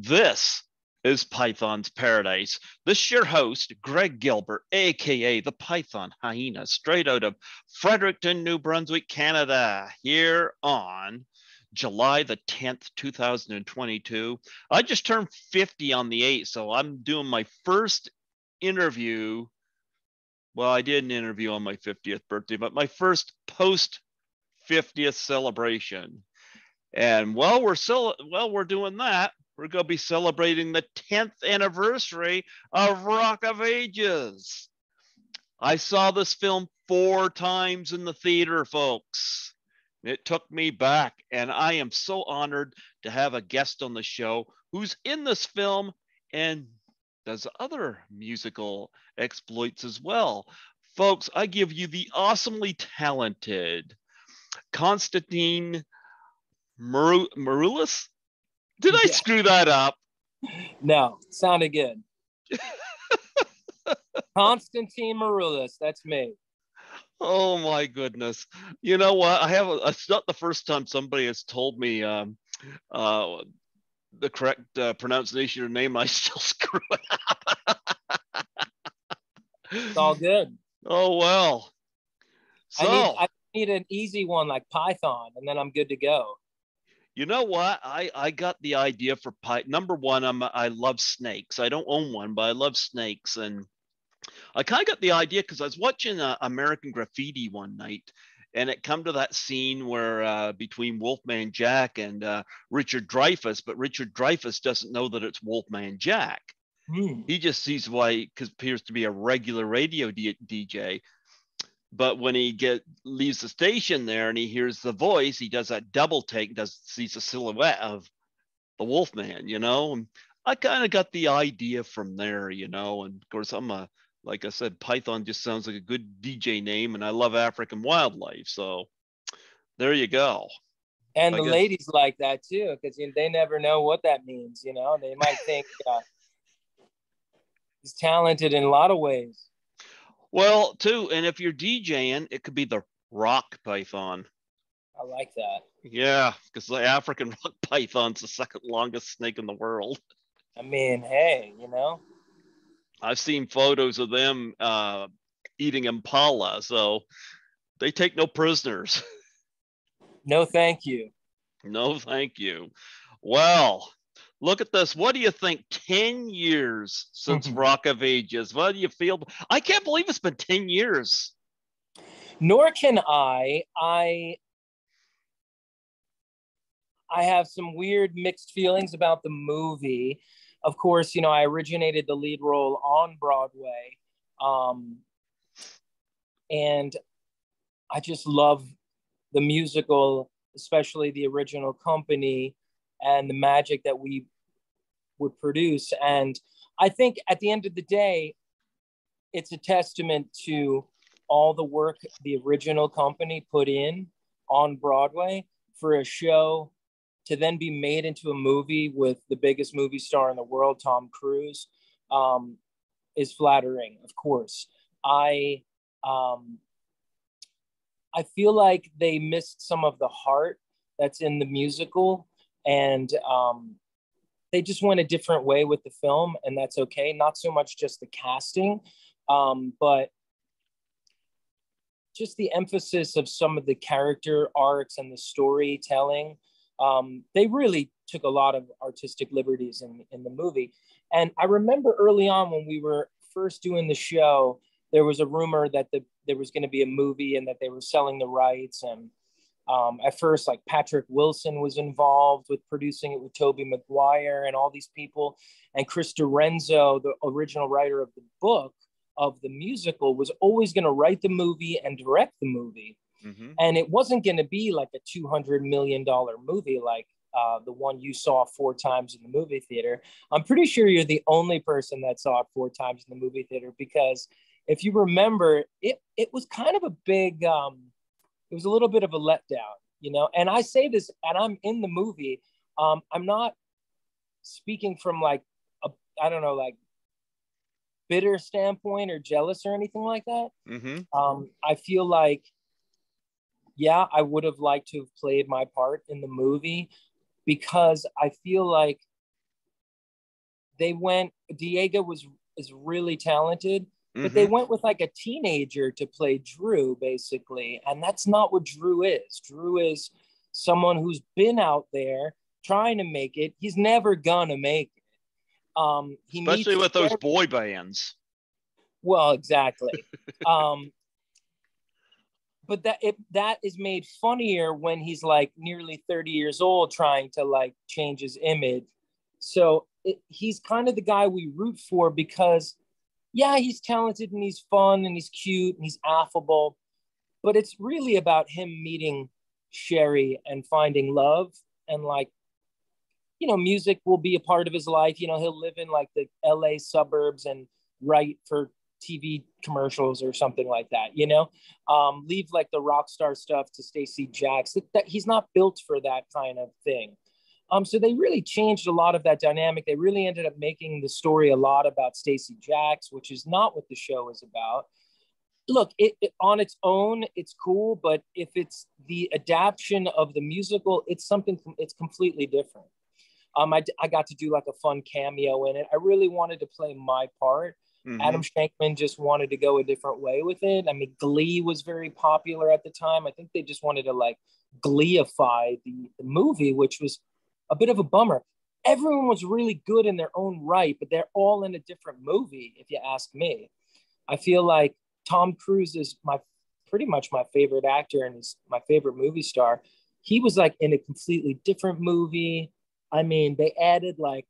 This is Python's Paradise. This is your host, Greg Gilbert, aka the Python Hyena, straight out of Fredericton, New Brunswick, Canada, here on July the 10th, 2022. I just turned 50 on the 8th, so I'm doing my first interview. Well, I did an interview on my 50th birthday, but my first post 50th celebration. And while we're doing that, we're going to be celebrating the 10th anniversary of Rock of Ages. I saw this film 4 times in the theater, folks. It took me back, and I am so honored to have a guest on the show who's in this film and does other musical exploits as well. Folks, I give you the awesomely talented Constantine Maroulis. Did I screw that up? No, sounded good. Constantine Maroulis, that's me. Oh my goodness. You know what? It's not the first time somebody has told me the correct pronunciation of your name. I still screw it up. It's all good. Oh, well. So I need an easy one like Python, and then I'm good to go. You know what? I got the idea for number one. I love snakes. I don't own one, but I love snakes, and I kind of got the idea because I was watching American Graffiti one night, and it come to that scene where between Wolfman Jack and Richard Dreyfuss, but Richard Dreyfuss doesn't know that it's Wolfman Jack. He just sees why because appears to be a regular radio DJ. But when he leaves the station there and he hears the voice, he does that double take, sees a silhouette of the Wolfman, and I kind of got the idea from there, and of course like I said, Python just sounds like a good DJ name, and I love African wildlife, so there you go. And the ladies like that too, because they never know what that means, they might think he's talented in a lot of ways. Well, too, and if you're DJing, it could be the rock python. I like that. Yeah, because the African rock python's the second longest snake in the world. I mean, hey, I've seen photos of them eating impala, so they take no prisoners. No, thank you. No, thank you. Well, look at this. What do you think? 10 years since Rock of Ages. What do you feel? I can't believe it's been 10 years. Nor can I. I have some weird mixed feelings about the movie. Of course, I originated the lead role on Broadway. And I just love the musical, especially the original company and the magic that we would produce. And I think at the end of the day, it's a testament to all the work the original company put in on Broadway for a show to then be made into a movie with the biggest movie star in the world, Tom Cruise, is flattering, of course. I feel like they missed some of the heart that's in the musical, and they just went a different way with the film, and that's okay. Not so much just the casting, but just the emphasis of some of the character arcs and the storytelling. They really took a lot of artistic liberties in the movie. And I remember early on when we were first doing the show, there was a rumor that there was going to be a movie and that they were selling the rights. And at first, like Patrick Wilson was involved with producing it with Tobey Maguire and all these people. And Chris Dorenzo, the original writer of the book of the musical, was always going to write the movie and direct the movie. Mm-hmm. And it wasn't going to be like a $200 million movie like the one you saw 4 times in the movie theater. I'm pretty sure you're the only person that saw it 4 times in the movie theater, because if you remember, it was kind of a big, it was a little bit of a letdown, and I say this, and I'm in the movie. I'm not speaking from like bitter standpoint or jealous or anything like that. Mm-hmm. I feel like, yeah, I would have liked to have played my part in the movie, because I feel like Diego is really talented, but they Mm-hmm. went with like a teenager to play Drew, basically. And that's not what Drew is. Drew is someone who's been out there trying to make it. He's never gonna make it. He Especially meets with those boy bands. well, exactly. um, but that is made funnier when he's like nearly 30 years old trying to like change his image. So he's kind of the guy we root for because yeah, he's talented and he's fun and he's cute and he's affable, but it's really about him meeting Sherry and finding love. And like, you know, music will be a part of his life. You know, he'll live in like the LA suburbs and write for TV commercials or something like that, you know, leave like the rock star stuff to Stacey Jacks. That he's not built for that kind of thing. So they really changed a lot of that dynamic. They really ended up making the story a lot about Stacey Jacks, which is not what the show is about. Look, it on its own, it's cool, but if it's the adaptation of the musical, it's completely different. I got to do like a fun cameo in it. I really wanted to play my part. Mm-hmm. Adam Shankman just wanted to go a different way with it. I mean, Glee was very popular at the time. I think they just wanted to like Gleeify the movie, which was a bit of a bummer. Everyone was really good in their own right, but they're all in a different movie, if you ask me. I feel like Tom Cruise is pretty much my favorite actor and is my favorite movie star. He was like in a completely different movie. I mean, they added like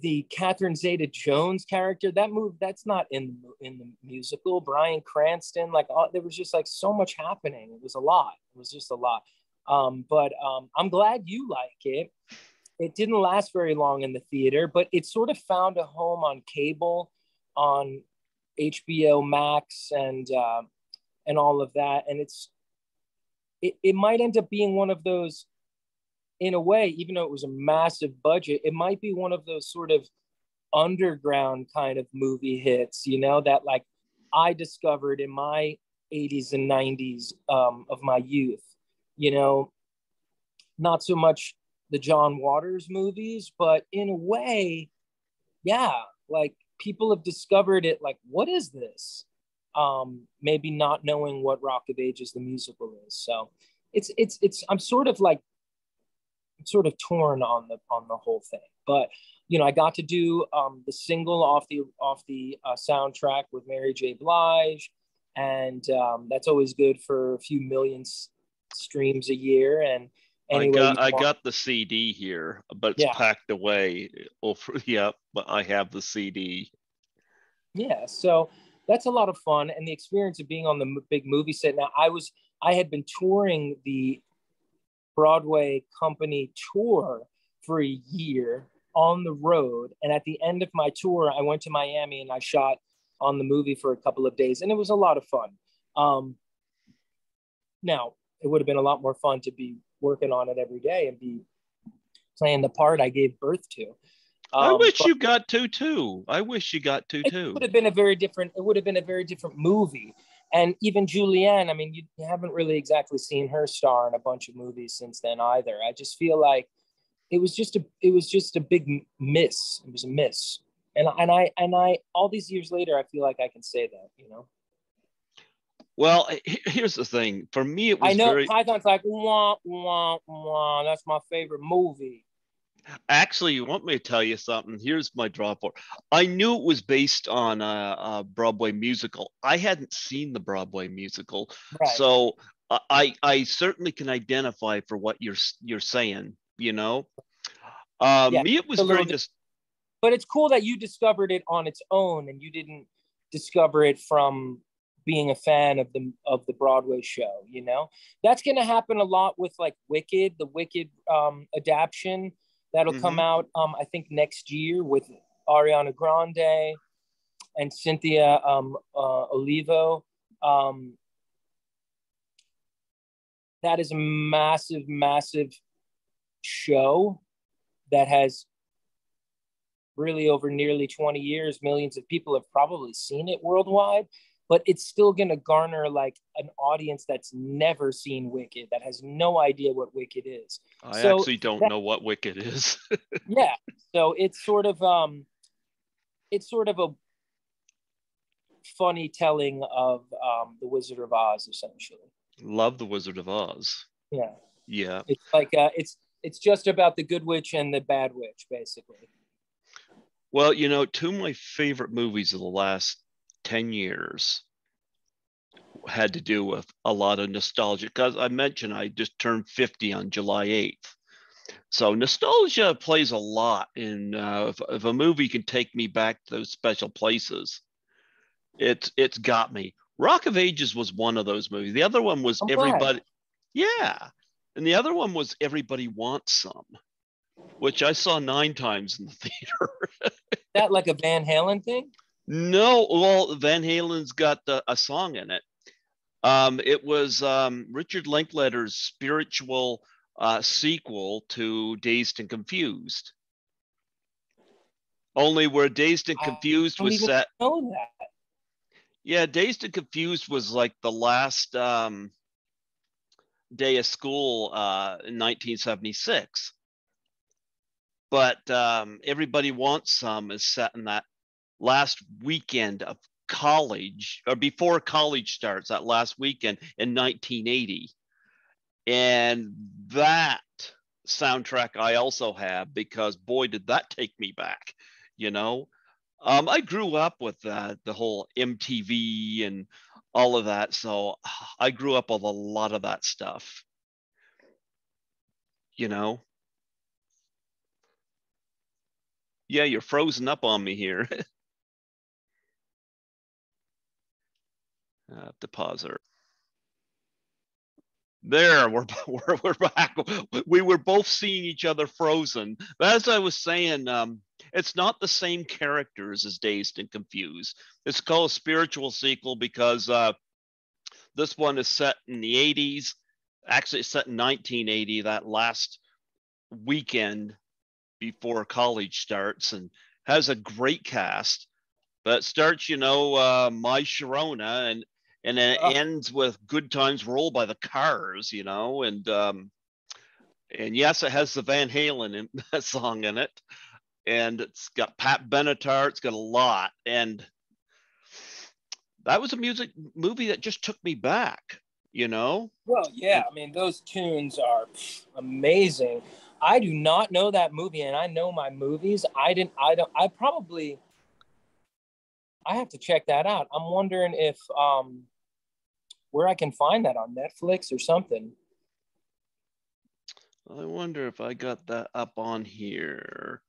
the Catherine Zeta-Jones character. That movie, that's not in the musical. Bryan Cranston, like there was just like so much happening. It was a lot. It was just a lot. But I'm glad you like it. It didn't last very long in the theater, but it sort of found a home on cable, on HBO Max, and all of that. And it might end up being one of those, in a way, even though it was a massive budget, it might be one of those sort of underground kind of movie hits, you know, that like I discovered in my 80s and 90s of my youth, you know, not so much the John Waters movies, but in a way, yeah, like people have discovered it. Like, what is this? Maybe not knowing what Rock of Ages the musical is. So it's I'm sort of like torn on the whole thing. But you know, I got to do the single off the soundtrack with Mary J. Blige, and that's always good for a few million streams a year. And anyway, I got the CD here, but it's yeah, packed away. Oh, yeah, but I have the CD. yeah. So that's a lot of fun, and the experience of being on the big movie set. Now, I had been touring the Broadway company tour for a year on the road. And at the end of my tour, I went to Miami and I shot on the movie for a couple of days, and it was a lot of fun. Now, it would have been a lot more fun to be working on it every day and be playing the part I gave birth to. I wish you got to too. I wish you got to too. It would have been a very different movie. And even Julianne, I mean, you haven't really exactly seen her star in a bunch of movies since then either. I just feel like it was just a big miss. It was a miss. And I all these years later, I feel like I can say that, you know. Well, here's the thing. For me, it was I know very. Python's like wah wah wah. That's my favorite movie. Actually, you want me to tell you something? Here's my drop for. I knew it was based on a Broadway musical. I hadn't seen the Broadway musical, Right. so I certainly can identify for what you're saying. You know, Yeah. me it was A little very bit, but it's cool that you discovered it on its own and you didn't discover it from being a fan of the Broadway show, you know. That's going to happen a lot with like Wicked, the Wicked adaptation that'll come Mm-hmm. out I think next year with Ariana Grande and Cynthia Olivo. That is a massive show that has really, over nearly 20 years, millions of people have probably seen it worldwide. but it's still going to garner like an audience that's never seen Wicked, that has no idea what Wicked is. I actually don't know what Wicked is. Yeah, so it's sort of a funny telling of the Wizard of Oz, essentially. Love the Wizard of Oz. Yeah, yeah. It's like it's just about the good witch and the bad witch, basically. Well, you know, two of my favorite movies of the last 10 years had to do with a lot of nostalgia, because I mentioned I just turned 50 on July 8th. So nostalgia plays a lot in if a movie can take me back to those special places, it's got me. Rock of Ages was one of those movies. The other one was I'm Everybody. glad. Yeah. And the other one was Everybody Wants Some, which I saw 9 times in the theater. That like a Van Halen thing? No, well, Van Halen's got a song in it. It was Richard Linklater's spiritual sequel to Dazed and Confused. Only where Dazed and Confused I don't was even set. know that. Yeah, Dazed and Confused was like the last day of school in 1976. But Everybody Wants Some is set in that last weekend of college, or before college starts, that last weekend in 1980. And that soundtrack I also have, because boy, did that take me back, you know? I grew up with the whole MTV and all of that. So I grew up with a lot of that stuff, you know? Yeah, you're frozen up on me here. I have to pause her. There, we're back. We were both seeing each other frozen. But as I was saying, it's not the same characters as Dazed and Confused. It's called a spiritual sequel because this one is set in the 80s. Actually, it's set in 1980, that last weekend before college starts, and has a great cast. But it starts, My Sharona, and then it ends with Good Times Roll by the Cars, and yes, it has the Van Halen song in it, and it's got Pat Benatar. It's got a lot, and that was a movie that just took me back. Well, yeah, I mean, those tunes are amazing. I do not know that movie, and I know my movies. I have to check that out. I'm wondering if where I can find that, on Netflix or something. I wonder if I got that up on here.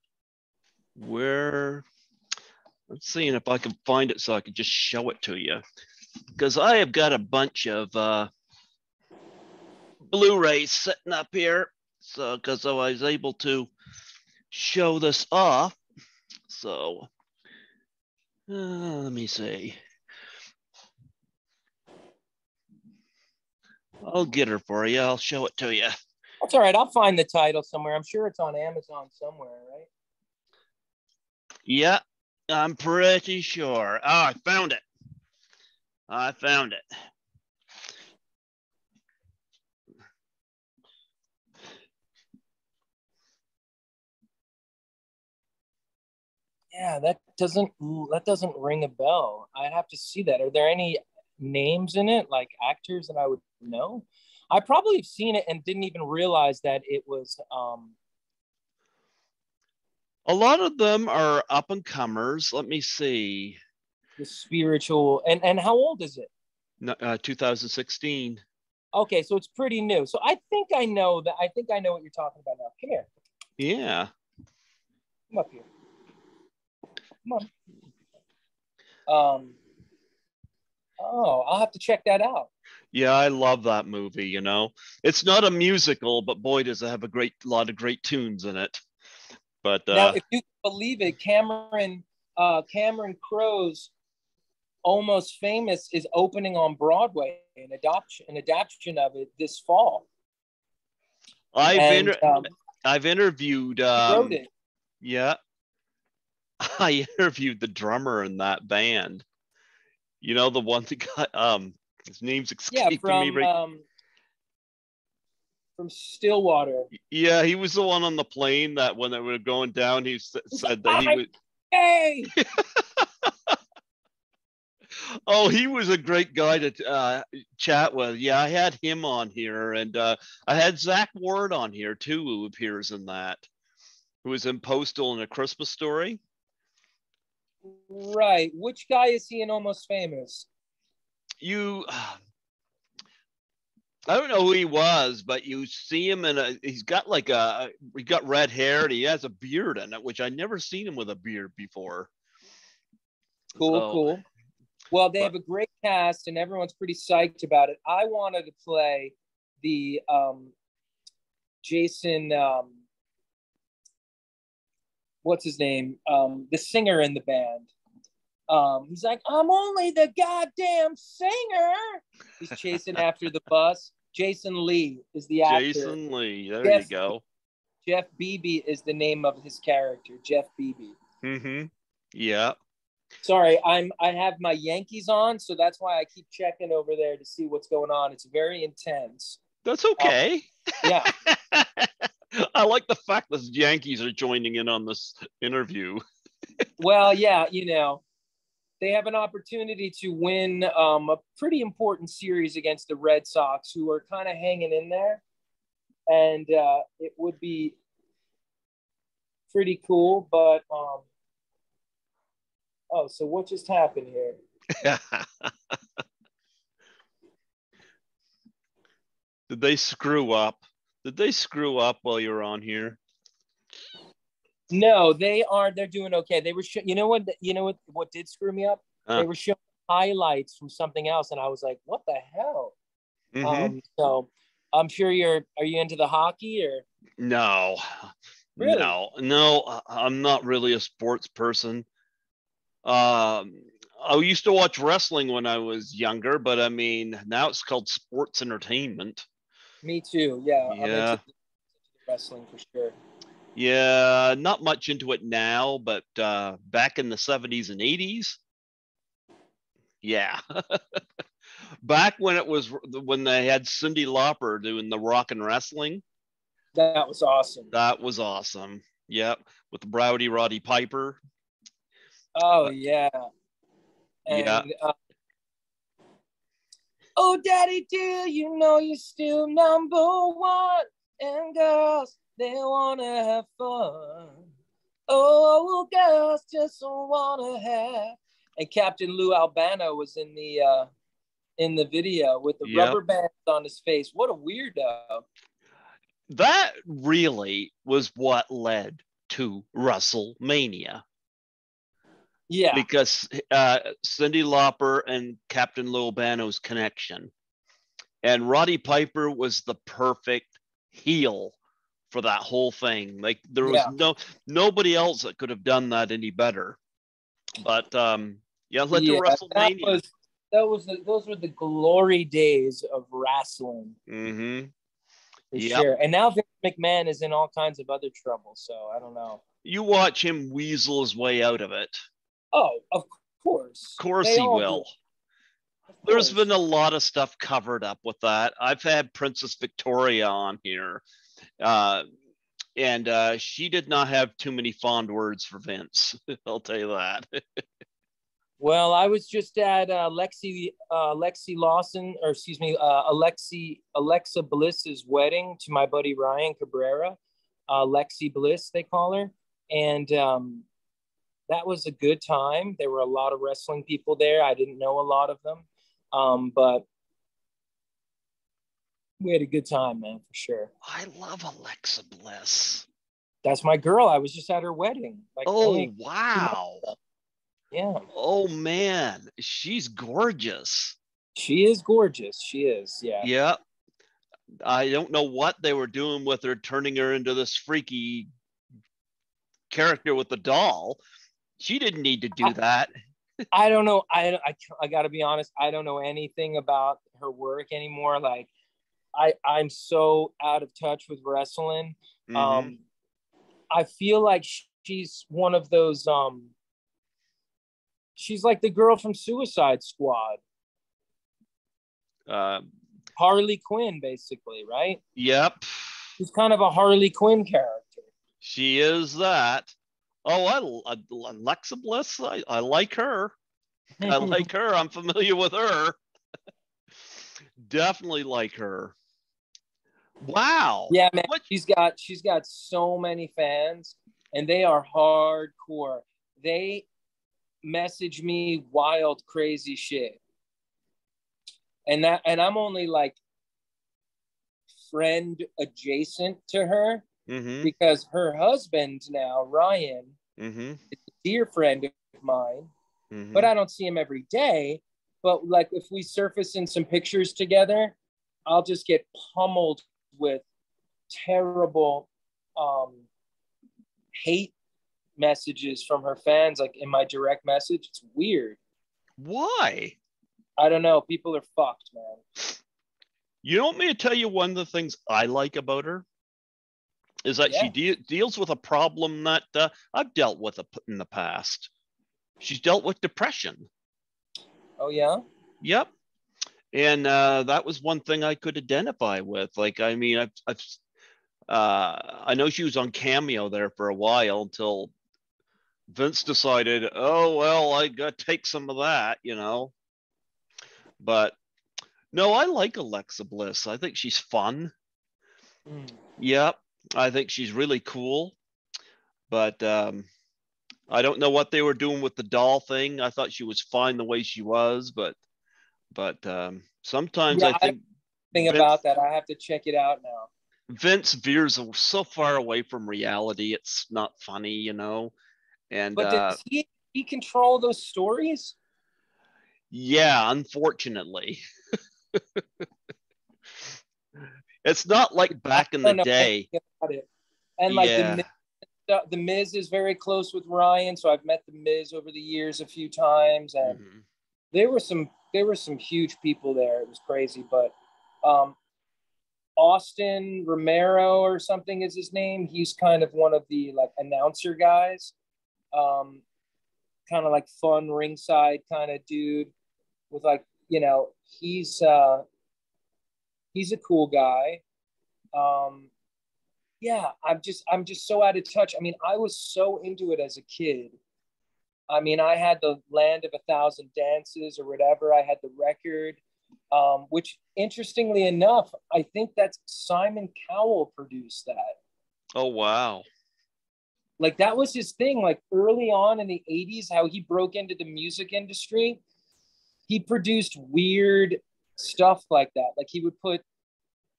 Where? I'm seeing if I can find it so I can just show it to you, because I have got a bunch of Blu-rays sitting up here, so because I was able to show this off. So let me see. I'll get her for you. I'll show it to you. That's all right. I'll find the title somewhere. I'm sure it's on Amazon somewhere, right? Yeah, I'm pretty sure. Oh, I found it. Yeah, that doesn't ring a bell. I'd have to see that. Are there any names in it, like actors that I would know? I probably have seen it and didn't even realize that it was a lot of them are up and comers. Let me see. The spiritual, and how old is it? 2016. Okay, so it's pretty new. So I think I know that. I think I know what you're talking about now. Come here. Yeah. Come up here. Come on. Oh, I'll have to check that out. Yeah, I love that movie. It's not a musical, but boy, does it have a lot of great tunes in it. But now, if you believe it, Cameron Crowe's Almost Famous is opening on Broadway, an adaptation of it this fall. I've interviewed. Wrote it. Yeah, I interviewed the drummer in that band, You know, the one that got his name's Yeah, escaping me right. from Stillwater. Yeah, he was the one on the plane that when they were going down, he He's like, said that he I'm was. gay. Oh, he was a great guy to chat with. Yeah, I had him on here, and I had Zach Ward on here too, who appears in that, who was in Postal and A Christmas Story. Right. Which guy is he in Almost Famous? You, I don't know who he was, but you see him he's got he got red hair and he has a beard in it, which I never seen him with a beard before. Cool, So, cool. Well, they but have a great cast and everyone's pretty psyched about it. I wanted to play the Jason, what's his name? The singer in the band. He's like, I'm only the goddamn singer. He's chasing after the bus. Jason Lee is the actor. Jason Lee, there you go. Jeff Beebe is the name of his character. Jeff Beebe. Mm-hmm. Yeah. Sorry, I have my Yankees on, so that's why I keep checking over there to see what's going on. It's very intense. That's okay. Yeah. I like the fact that the Yankees are joining in on this interview. Well, yeah, you know, they have an opportunity to win a pretty important series against the Red Sox, who are kind of hanging in there. And it would be pretty cool. But, oh, so what just happened here? Did they screw up? Did they screw up while you were on here? No, they are. They're doing okay. They were, you know what? You know what did screw me up? They were showing highlights from something else, and I was like, "What the hell?" Mm-hmm. So I'm sure are you into the hockey or? No, Really? no. I'm not really a sports person. I used to watch wrestling when I was younger, but I mean, now it's called sports entertainment. Me too. Yeah, I'm into Yeah. wrestling for sure. Yeah, not much into it now, but back in the 70s and 80s, yeah. Back when it was when they had Cyndi Lauper doing the rock and wrestling. That was awesome. That was awesome. Yep, with the Rowdy Roddy Piper. Oh yeah. Yeah. And oh, daddy, do you know you're still number one? And girls, they wanna have fun. Oh, girls just wanna have. And Captain Lou Albano was in the video with the rubber bands on his face. What a weirdo. That really was what led to WrestleMania. Yeah. Because Cyndi Lauper and Captain Lou Albano's connection. And Roddy Piper was the perfect heel for that whole thing. Like there was nobody else that could have done that any better. But yeah, led to WrestleMania. Those were the glory days of wrestling. Mm-hmm. For sure. And now Vince McMahon is in all kinds of other trouble, so I don't know. You watch him weasel his way out of it. Oh, of course. Of course he will. There's been a lot of stuff covered up with that. I've had Princess Victoria on here, and she did not have too many fond words for Vince. I'll tell you that. Well, I was just at Lexi Lawson, or excuse me, Alexa Bliss's wedding to my buddy Ryan Cabrera. Lexi Bliss, they call her, and that was a good time. There were a lot of wrestling people there. I didn't know a lot of them, but we had a good time, man, for sure. I love Alexa Bliss. That's my girl. I was just at her wedding. Like, oh, wow. Yeah. Oh, man. She's gorgeous. She is gorgeous. She is. Yeah. Yeah. I don't know what they were doing with her, turning her into this freaky character with the doll. She didn't need to do that. I don't know. I got to be honest. I don't know anything about her work anymore. Like, I'm so out of touch with wrestling. Mm-hmm. I feel like she's one of those She's like the girl from Suicide Squad. Harley Quinn, basically, right? Yep. She's kind of a Harley Quinn character. She is that. Oh, Alexa Bliss. I like her. I like her. I'm familiar with her. Definitely like her. Wow. Yeah, man. What? She's got so many fans, and they are hardcore. They message me wild, crazy shit. And I'm only like friend adjacent to her because her husband now, Ryan, is a dear friend of mine, but I don't see him every day. But like if we surface in some pictures together, I'll just get pummeled with terrible hate messages from her fans, like in my direct message. It's weird. Why? I don't know. People are fucked, man. You want me to tell you one of the things I like about her? Is that she deals with a problem that I've dealt with in the past. She's dealt with depression. Oh, yeah? Yep. And that was one thing I could identify with. Like, I mean, I know she was on Cameo there for a while until Vince decided, oh, well, I got to take some of that, you know. But no, I like Alexa Bliss. I think she's fun. Yep. I think she's really cool. But I don't know what they were doing with the doll thing. I thought she was fine the way she was, but sometimes I think about that. I have to check it out now. Vince veers so far away from reality. It's not funny, you know. And but does he control those stories? Yeah, unfortunately. It's not like back in the day. And like the Miz is very close with Ryan, so I've met the Miz over the years a few times, and there were some huge people there. It was crazy, but Austin Romero or something is his name. He's kind of one of the like announcer guys, kind of like fun ringside kind of dude with like, you know, he's a cool guy. Yeah, I'm just so out of touch. I mean, I was so into it as a kid. I mean, I had the Land of a Thousand Dances or whatever. I had the record, which interestingly enough, I think that's Simon Cowell produced that. Oh, wow. Like that was his thing. Like early on in the 80s, how he broke into the music industry, he produced weird stuff like that. Like he would put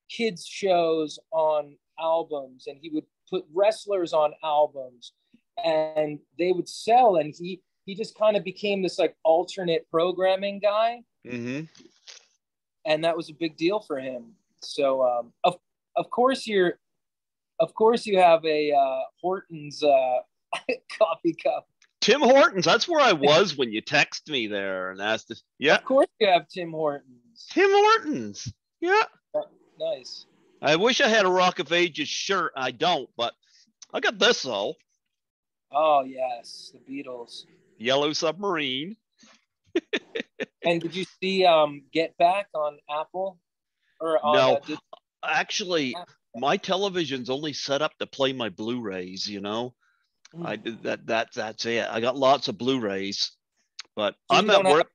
kids shows on albums and he would put wrestlers on albums and they would sell, and he just kind of became this like alternate programming guy. And that was a big deal for him. So of course you have a Hortons coffee cup. Tim Hortons, that's where I was when you text me there and asked if, yeah. Of course you have Tim Hortons. Tim Hortons. Yeah. Nice. I wish I had a Rock of Ages shirt. I don't, but I got this though. Oh yes, the Beatles. Yellow Submarine. And did you see Get Back on Apple? Or on, no, actually, my television's only set up to play my Blu-rays. You know, I did that. That's it. I got lots of Blu-rays, but so I'm at work.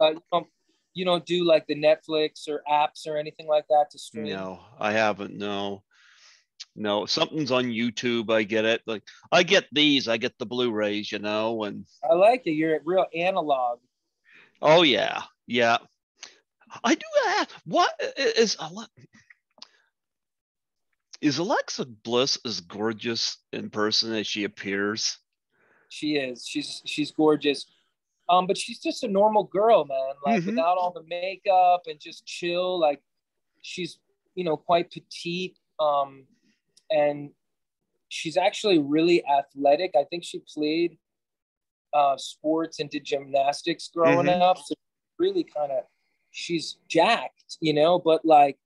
You don't do like the Netflix or apps or anything like that to stream? No, I haven't. No, something's on YouTube. I get it. Like I get these. I get the Blu-rays. You know, and I like it. You're real analog. Oh yeah. Yeah. I do that. What is Alexa Bliss as gorgeous in person as she appears? She is. She's gorgeous. But she's just a normal girl, man. Like without all the makeup and just chill. Like she's, you know, quite petite. And she's actually really athletic. I think she played sports and did gymnastics growing up. So really kind of, she's jacked, you know, but like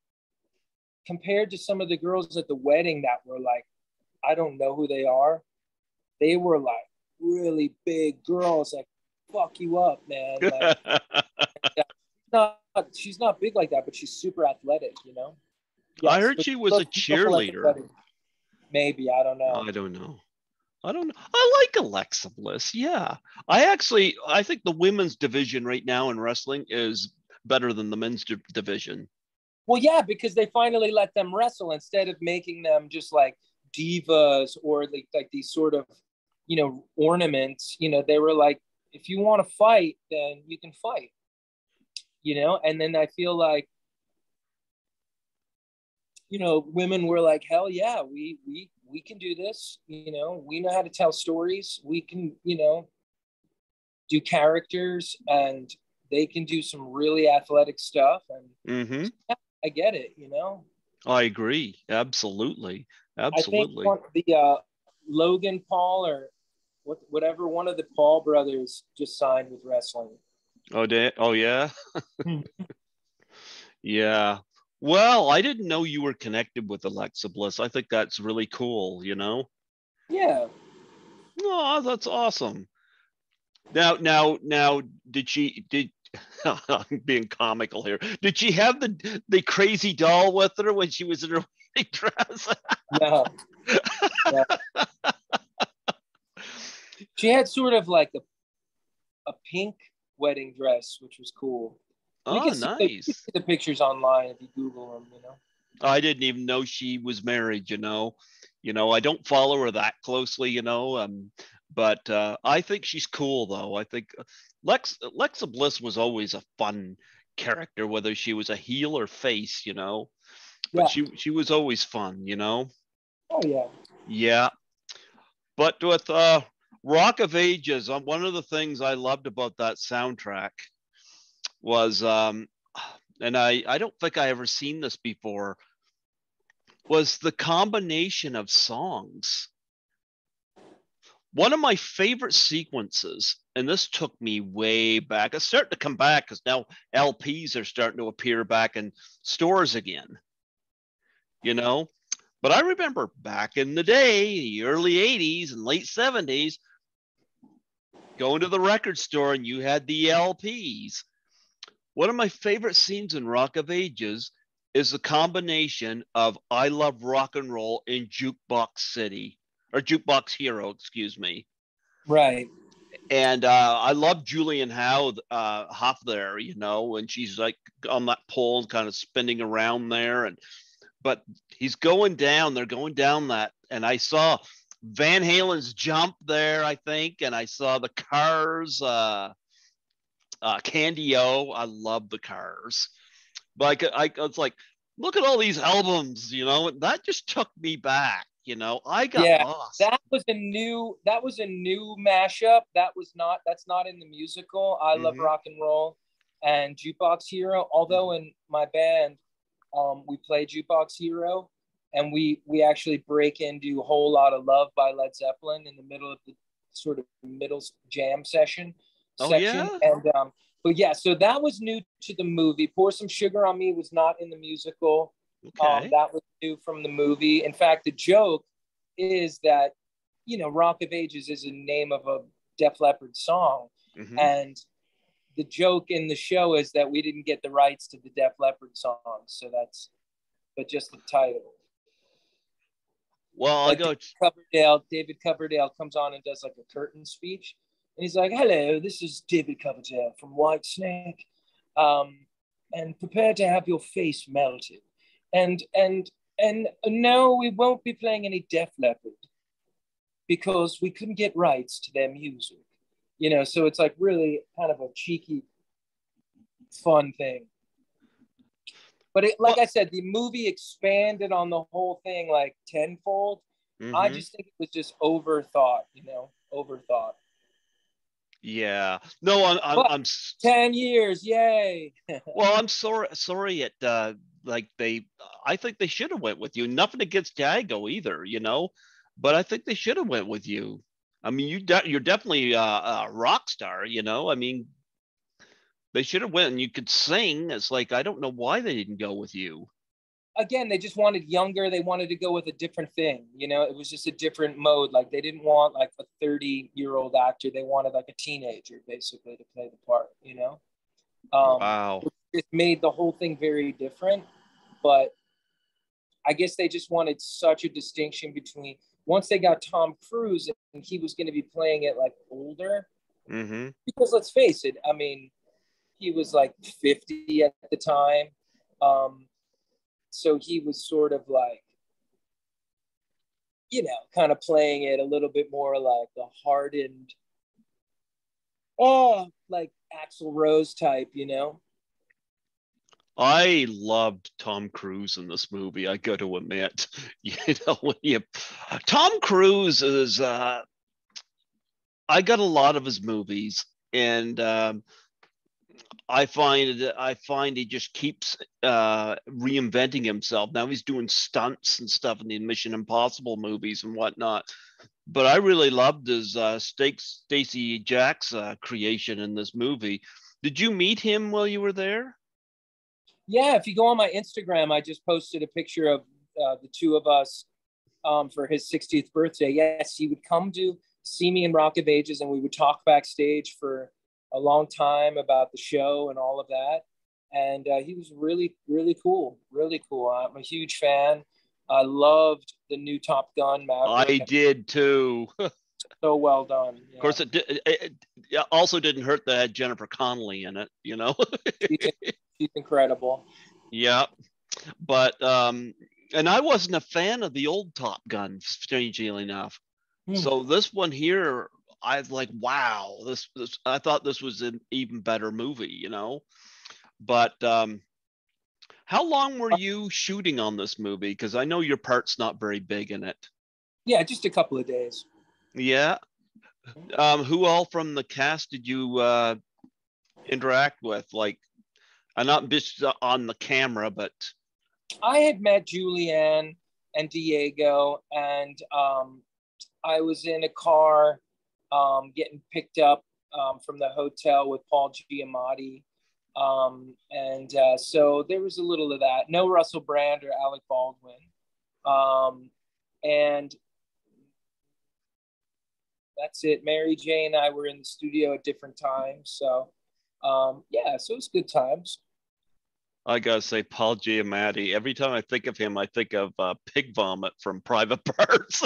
compared to some of the girls at the wedding that were like, I don't know who they are. They were like really big girls, like fuck you up, man. Like, she's not big like that, but she's super athletic, you know? I Yes, heard but she was a cheerleader. maybe, I don't know. I don't know. I don't know. I like Alexa Bliss. Yeah. I think the women's division right now in wrestling is better than the men's division. Well, yeah, because they finally let them wrestle instead of making them just like divas or like these sort of, you know, ornaments. You know, they were like, if you want to fight, then you can fight, you know? And then I feel like, you know, women were like, hell yeah, we can do this. You know, we know how to tell stories. We can, you know, do characters, and they can do some really athletic stuff. And Mm-hmm. yeah, I get it, you know. I agree. Absolutely. I think Absolutely. the Logan Paul or whatever one of the Paul brothers just signed with wrestling. Oh yeah. Yeah. Well, I didn't know you were connected with Alexa Bliss. I think that's really cool, you know? Yeah. Oh, that's awesome. Now, did I'm being comical here. Did she have the crazy doll with her when she was in her wedding dress? No. No. She had sort of like a pink wedding dress, which was cool. And Oh, you can nice. see the pictures online if you Google them, you know. I didn't even know she was married, you know. I don't follow her that closely, but I think she's cool though. I think Alexa Bliss was always a fun character, whether she was a heel or face, but Yeah. she was always fun, you know. Oh yeah. Yeah. But with Rock of Ages, one of the things I loved about that soundtrack was and I don't think I ever seen this before, was the combination of songs. One of my favorite sequences, and this took me way back, it's starting to come back because now LPs are starting to appear back in stores again, you know? But I remember back in the day, the early 80s and late 70s, going to the record store and you had the LPs. One of my favorite scenes in Rock of Ages is the combination of I Love Rock and Roll in Jukebox City, or Jukebox Hero, excuse me. Right. And I love Julian Hough there, when she's like on that pole and kind of spinning around there. But they're going down that. And I saw Van Halen's Jump there, I think. And I saw the Cars, Candy O. I love the Cars. But I was like, look at all these albums, that just took me back. I got Yeah. lost. That was a new mashup. That's not in the musical I Love Mm-hmm. Rock and Roll and Jukebox Hero. Although Mm-hmm. in my band, we play Jukebox Hero, and we actually break into a Whole Lot of Love by Led Zeppelin in the middle of the sort of middle jam section. Oh yeah. And but yeah, so that was new to the movie. Pour Some Sugar on Me was not in the musical. Okay. That was new from the movie. In fact, the joke is that, Rock of Ages is a name of a Def Leppard song, Mm-hmm. and the joke in the show is that we didn't get the rights to the Def Leppard song, so but just the title. Well, I'll Like go. David Coverdale comes on and does like a curtain speech, and he's like, "Hello, this is David Coverdale from Whitesnake, and prepare to have your face melted." And no, we won't be playing any Def Leppard because we couldn't get rights to their music. So it's like really kind of a cheeky, fun thing. But like Well, I said, the movie expanded on the whole thing like tenfold. I mm-hmm. just think it was just overthought, overthought. Yeah. No, But 10 years, yay. well, I'm sorry at like I think they should have went with you. Nothing against Jago either, but I think they should have went with you. I mean, you're definitely a rock star, I mean, they should have went, and you could sing. It's like I don't know why they didn't go with you. again, they just wanted younger. They wanted to go with a different thing. You know, it was just a different mode. Like they didn't want like a 30-year-old actor. They wanted like a teenager basically to play the part, you know? Wow. It made the whole thing very different, but I guess they just wanted such a distinction between once they got Tom Cruise and he was going to be playing it like older. Mm-hmm. Because let's face it, I mean, he was like 50 at the time. So he was sort of like, you know, kind of playing it a little bit more like a hardened, like Axl Rose type, you know? I loved Tom Cruise in this movie. I got to admit, you know, Tom Cruise is. I got a lot of his movies, and I find he just keeps reinventing himself. Now he's doing stunts and stuff in the Mission Impossible movies and whatnot. But I really loved his Stacey Jack's creation in this movie. Did you meet him while you were there? Yeah, if you go on my Instagram, I just posted a picture of the two of us for his 60th birthday. Yes, he would come to see me in Rock of Ages, and we would talk backstage for a long time about the show and all of that. And he was really, really cool, really cool. I'm a huge fan. I loved the new Top Gun I Maverick. did too. Of So well done. Yeah. course, it also didn't hurt that it had Jennifer Connelly in it, you know? She's incredible. Yeah. But, and I wasn't a fan of the old Top Gun, strangely enough. So this one here, I was like, wow, this I thought this was an even better movie, you know? But how long were you shooting on this movie? Because I know your part's not very big in it. Yeah, just a couple of days. Yeah. Who all from the cast did you interact with? Like, I'm not just on the camera, but I had met Julianne and Diego, and I was in a car getting picked up from the hotel with Paul Giamatti. And so there was a little of that. No Russell Brand or Alec Baldwin. And that's it. Mary Jane and I were in the studio at different times. So yeah, so it was good times. I gotta say, Paul Giamatti. Every time I think of him, I think of Pig Vomit from Private Parts.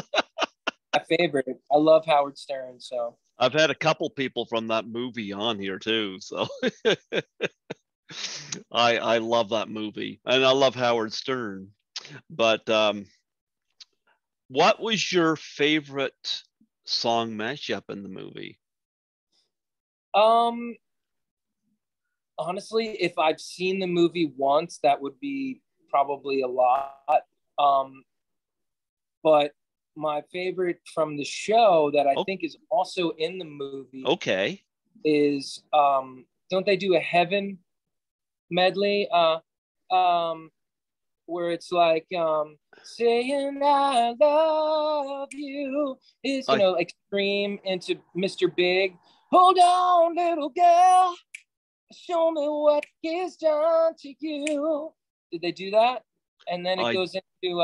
My favorite. I love Howard Stern. So I've had a couple people from that movie on here too, so I love that movie, and I love Howard Stern. But what was your favorite song mashup in the movie? um honestly, if I've seen the movie once, that would be probably a lot. Um, but my favorite from the show that I Oh, think is also in the movie okay. is don't they do a Heaven medley? Where it's like saying I love you is, you I know, extreme into Mr. Big. Hold on, little girl. Show me what is done to you. Did they do that? And then it I goes into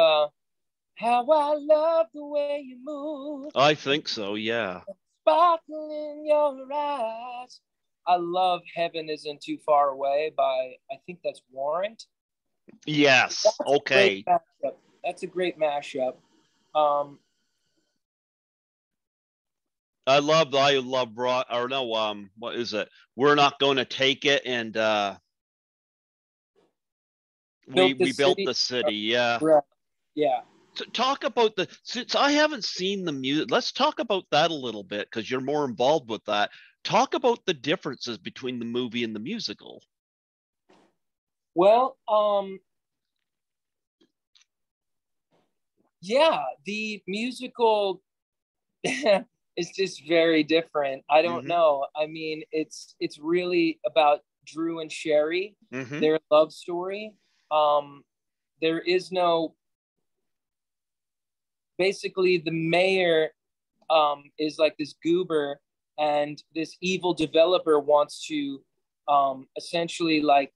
how I love the way you move, I think so. Yeah. sparkle in your eyes. I love Heaven Isn't Too Far Away by, I think that's Warrant. Yes. That's a great Okay. mashup. That's a great mashup. Um, I love rock, or no, what is it? We're not going to take it, and we Built we This built City. the city. Yeah. Right. Yeah. So talk about the since I haven't seen the music. Let's talk about that a little bit because you're more involved with that. Talk about the differences between the movie and the musical. Well, yeah, the musical is just very different. I don't Mm-hmm. know. I mean, it's really about Drew and Sherry, Mm-hmm. their love story. Um, there is no basically the mayor is like this goober, and this evil developer wants to essentially like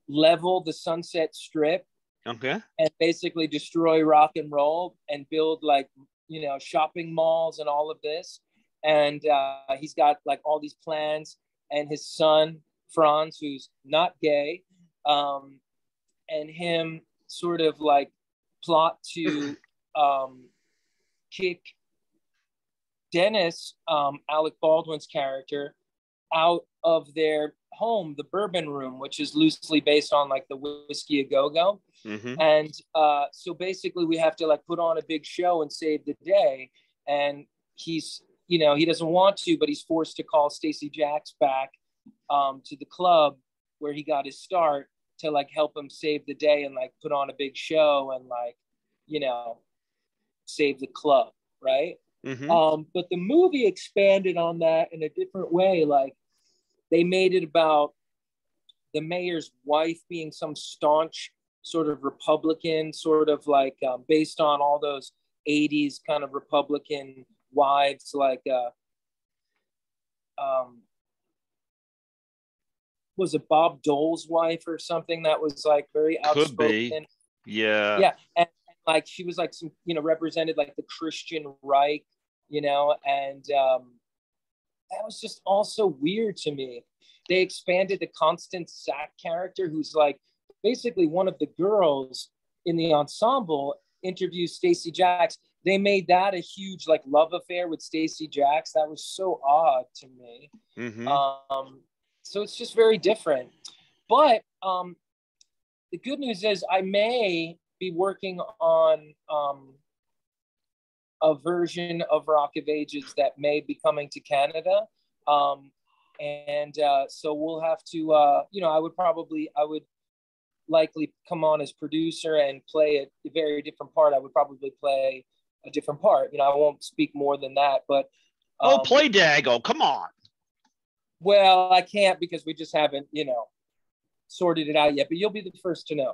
level the Sunset Strip Okay. and basically destroy rock and roll and build like, you know, shopping malls and all of this. And he's got like all these plans, and his son, Franz, who's not gay, and him sort of like plot to kick Dennis, Alec Baldwin's character, out of their home, the Bourbon Room, which is loosely based on like the Whiskey A Go Go. Mm-hmm. And so basically we have to like put on a big show and save the day. And he's, you know, he doesn't want to, but he's forced to call Stacey Jacks back to the club where he got his start to like help him save the day and like put on a big show and like, you know, save the club, right? Mm-hmm. But the movie expanded on that in a different way. Like they made it about the mayor's wife being some staunch sort of Republican, sort of like based on all those 80s kind of Republican wives, like was it Bob Dole's wife or something that was like very Could outspoken? be. Yeah. Yeah. And like she was like some, you know, represented like the Christian right, you know, and that was just also weird to me. They expanded the Constance Sack character, who's like basically one of the girls in the ensemble, interviews Stacey Jacks. They made that a huge like love affair with Stacey Jacks. That was so odd to me. Mm-hmm. So it's just very different. But the good news is I may be working on a version of Rock of Ages that may be coming to Canada. And so we'll have to, you know, I would likely come on as producer and play a very different part. I would probably play a different part. You know, I won't speak more than that, but. Play Dago. Come on. Well, I can't because we just haven't, you know, sorted it out yet, but you'll be the first to know.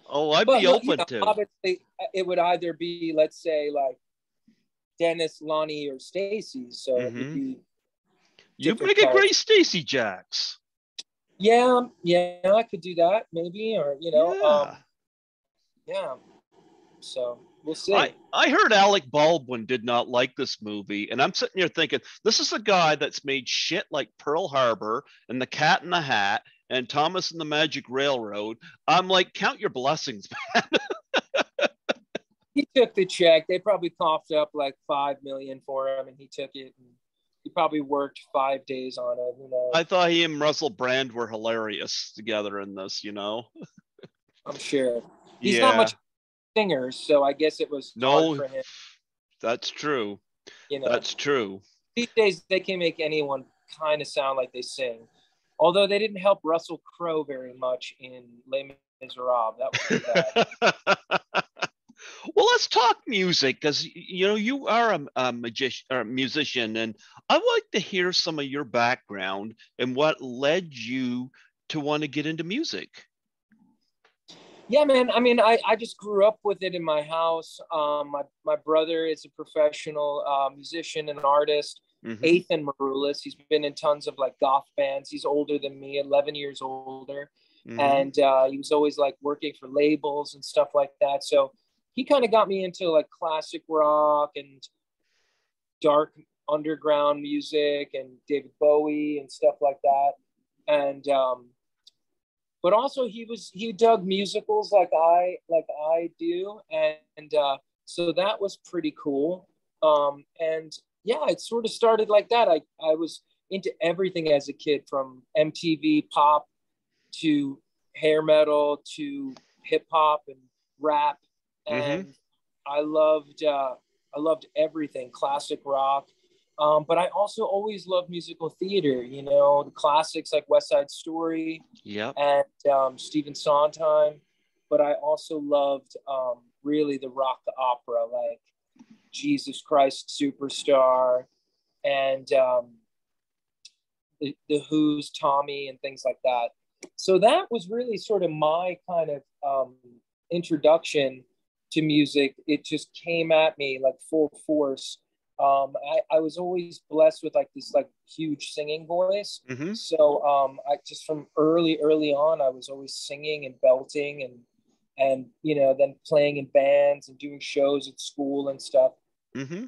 Oh, I'd be open to. Obviously, it would either be, let's say, like Dennis, Lonnie, or Stacey. So it would be. You make a great Stacey Jacks. Yeah, I could do that maybe, or you know, yeah. So we'll see. I heard Alec Baldwin did not like this movie, and I'm sitting here thinking, this is a guy that's made shit like Pearl Harbor and The Cat in the Hat and Thomas and the Magic Railroad. I'm like, count your blessings, man. He took the check. They probably coughed up like $5 million for him, and he took it. And he probably worked 5 days on it. You know, I thought he and Russell Brand were hilarious together in this. You know, I'm sure he's not much singer, so I guess it was hard for him. That's true. You know, that's true. These days they can make anyone kind of sound like they sing, although they didn't help Russell Crowe very much in Les Miserables. That was pretty bad. Well, let's talk music, because you know you are a magician or a musician, and I'd like to hear some of your background and what led you to want to get into music. Yeah, man. I mean, I just grew up with it in my house. My brother is a professional musician and artist, Ethan Maroulis. He's been in tons of like goth bands. He's older than me, 11 years older. And he was always like working for labels and stuff like that. So he kind of got me into like classic rock and dark underground music and David Bowie and stuff like that. And but also he dug musicals like I do, and so that was pretty cool. And yeah, it sort of started like that. I was into everything as a kid, from MTV pop to hair metal to hip hop and rap, and I loved everything, classic rock. But I also always loved musical theater, you know, the classics like West Side Story and Stephen Sondheim. But I also loved really the rock opera, like Jesus Christ Superstar and the Who's Tommy and things like that. So that was really sort of my kind of introduction to music. It just came at me like full force I was always blessed with like this like huge singing voice. Mm-hmm. So I just from early on, I was always singing and belting and you know, then playing in bands and doing shows at school and stuff. Mm-hmm.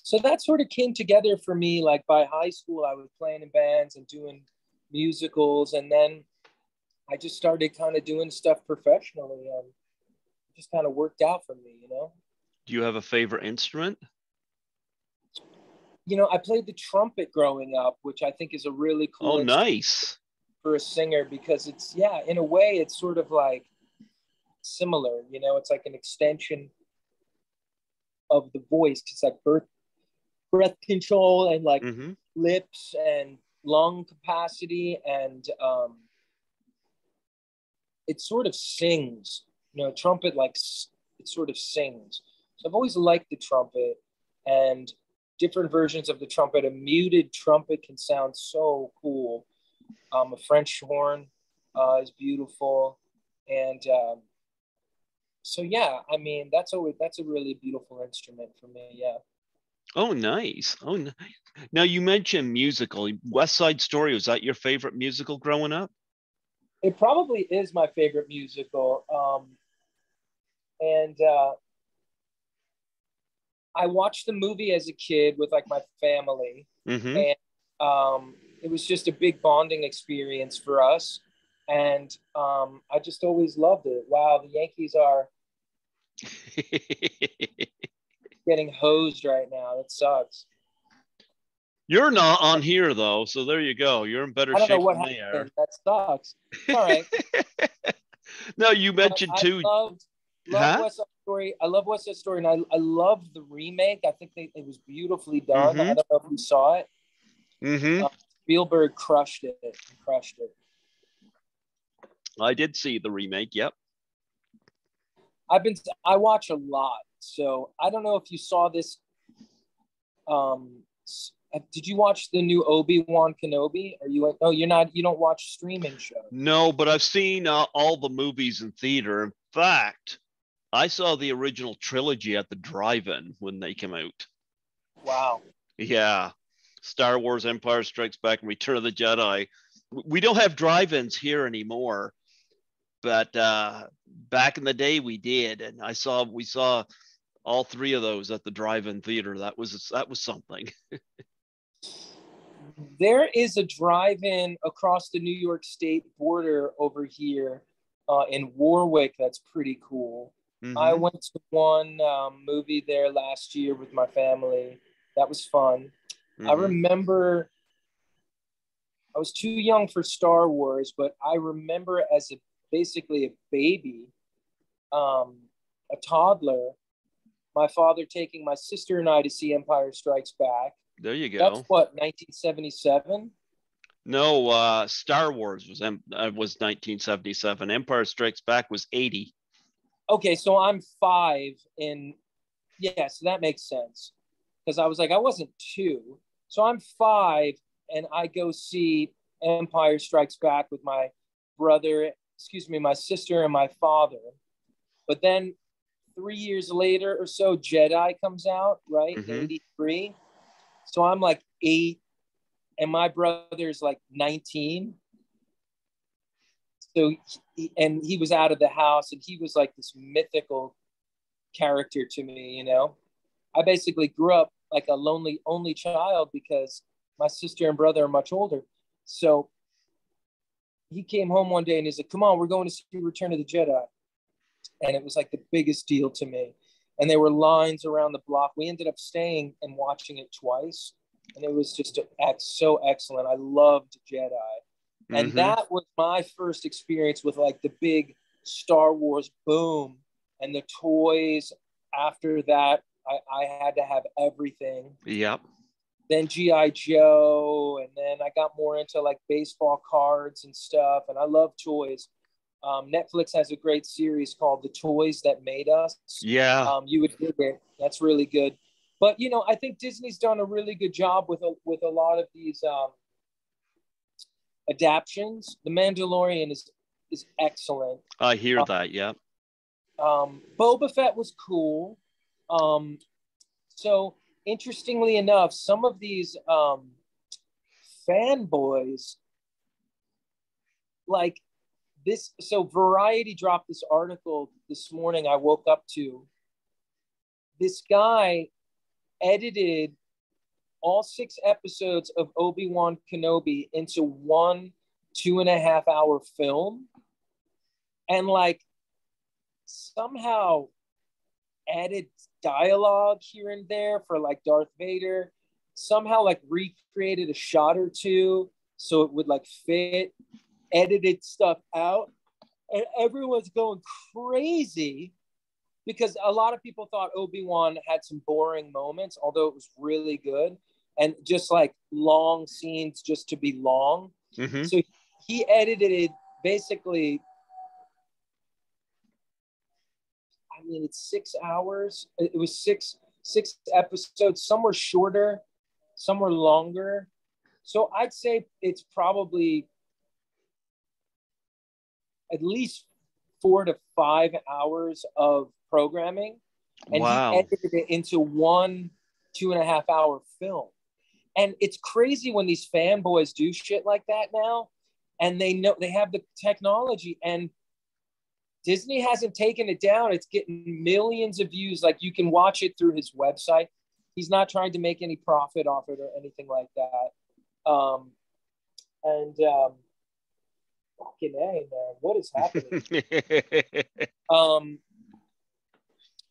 So that sort of came together for me. Like by high school, I was playing in bands and doing musicals, and then I just started kind of doing stuff professionally, and it just kind of worked out for me, you know. Do you have a favorite instrument? You know, I played the trumpet growing up, which I think is a really Oh, cool instrument nice. for a singer because it's, yeah, in a way, it's sort of like similar, you know, it's like an extension of the voice. It's like breath control and like Mm-hmm. lips and lung capacity. And it sort of sings, you know, trumpet, like it sort of sings. So I've always liked the trumpet and different versions of the trumpet. A muted trumpet can sound so cool. A French horn is beautiful, and so yeah, I mean that's a really beautiful instrument for me. Yeah, Oh, nice. Oh, nice. Now you mentioned musical. West Side Story, was that your favorite musical growing up? it probably is my favorite musical, and I watched the movie as a kid with like my family, Mm-hmm. and it was just a big bonding experience for us. And I just always loved it. Wow, the Yankees are getting hosed right now. It sucks. You're not on here though, so there you go. You're in better I don't know shape what than they are. happened. That sucks. It's all right. No, you But mentioned I too, love huh? West Side Story. I love West Side Story, and I love the remake. I think it was beautifully done. I Mm-hmm. don't know if you saw it. Mm-hmm. Spielberg crushed it. Crushed it. I did see the remake. Yep. I watch a lot, so I don't know if you saw this. Um, did you watch the new Obi-Wan Kenobi? Are you? Oh, you're not. You don't watch streaming shows. No, but I've seen all the movies in theater. In fact, I saw the original trilogy at the drive-in when they came out. Wow. Yeah. Star Wars, Empire Strikes Back, and Return of the Jedi. We don't have drive-ins here anymore, but back in the day we did, and we saw all three of those at the drive-in theater. That was something. There is a drive-in across the New York State border over here in Warwick that's pretty cool. I Mm-hmm. went to one movie there last year with my family. That was fun. I Mm-hmm. remember I was too young for Star Wars, but I remember as basically a baby, um, a toddler, my father taking my sister and I to see Empire Strikes Back. There you That's go. what, 1977? No, Star Wars was 1977. Empire Strikes Back was 80. Okay, so I'm five in, yeah, so that makes sense. Because I was like, I wasn't two. So I'm five, and I go see Empire Strikes Back with my brother, excuse me, my sister, and my father. But then 3 years later or so, Jedi comes out, right? In Mm-hmm. 83. So I'm like 8, and my brother's like 19. So, and he was out of the house, and he was like this mythical character to me, you know? I basically grew up like a lonely only child because my sister and brother are much older. So he came home one day and he's like, "Come on, we're going to see Return of the Jedi." And it was like the biggest deal to me. And there were lines around the block. We ended up staying and watching it twice. And it was just so excellent. I loved Jedi. And Mm-hmm. that was my first experience with like the big Star Wars boom and the toys. After that, I had to have everything. Yep. Then GI Joe, and then I got more into like baseball cards and stuff. And I love toys. Netflix has a great series called "The Toys That Made Us." Yeah. You would dig it. That's really good. But you know, I think Disney's done a really good job with a lot of these adaptions. The Mandalorian is excellent. I hear Uh, that. Yeah. Boba Fett was cool. Um, So interestingly enough, some of these fanboys, like this, so Variety dropped this article this morning I woke up to. This guy edited all 6 episodes of Obi-Wan Kenobi into one 2.5-hour film, and like somehow added dialogue here and there for like Darth Vader, somehow like recreated a shot or two so it would like fit, edited stuff out, and everyone's going crazy because a lot of people thought Obi-Wan had some boring moments, although it was really good, and just like long scenes just to be long. Mm-hmm. So he edited it basically, I mean, it's 6 hours. It was six episodes. Some were shorter, some were longer. So I'd say it's probably at least 4 to 5 hours of programming. And Wow. he edited it into one 2.5-hour film. And it's crazy when these fanboys do shit like that now. And they know they have the technology, and Disney hasn't taken it down. It's getting millions of views. Like you can watch it through his website. He's not trying to make any profit off it or anything like that. Fucking A, man, what is happening?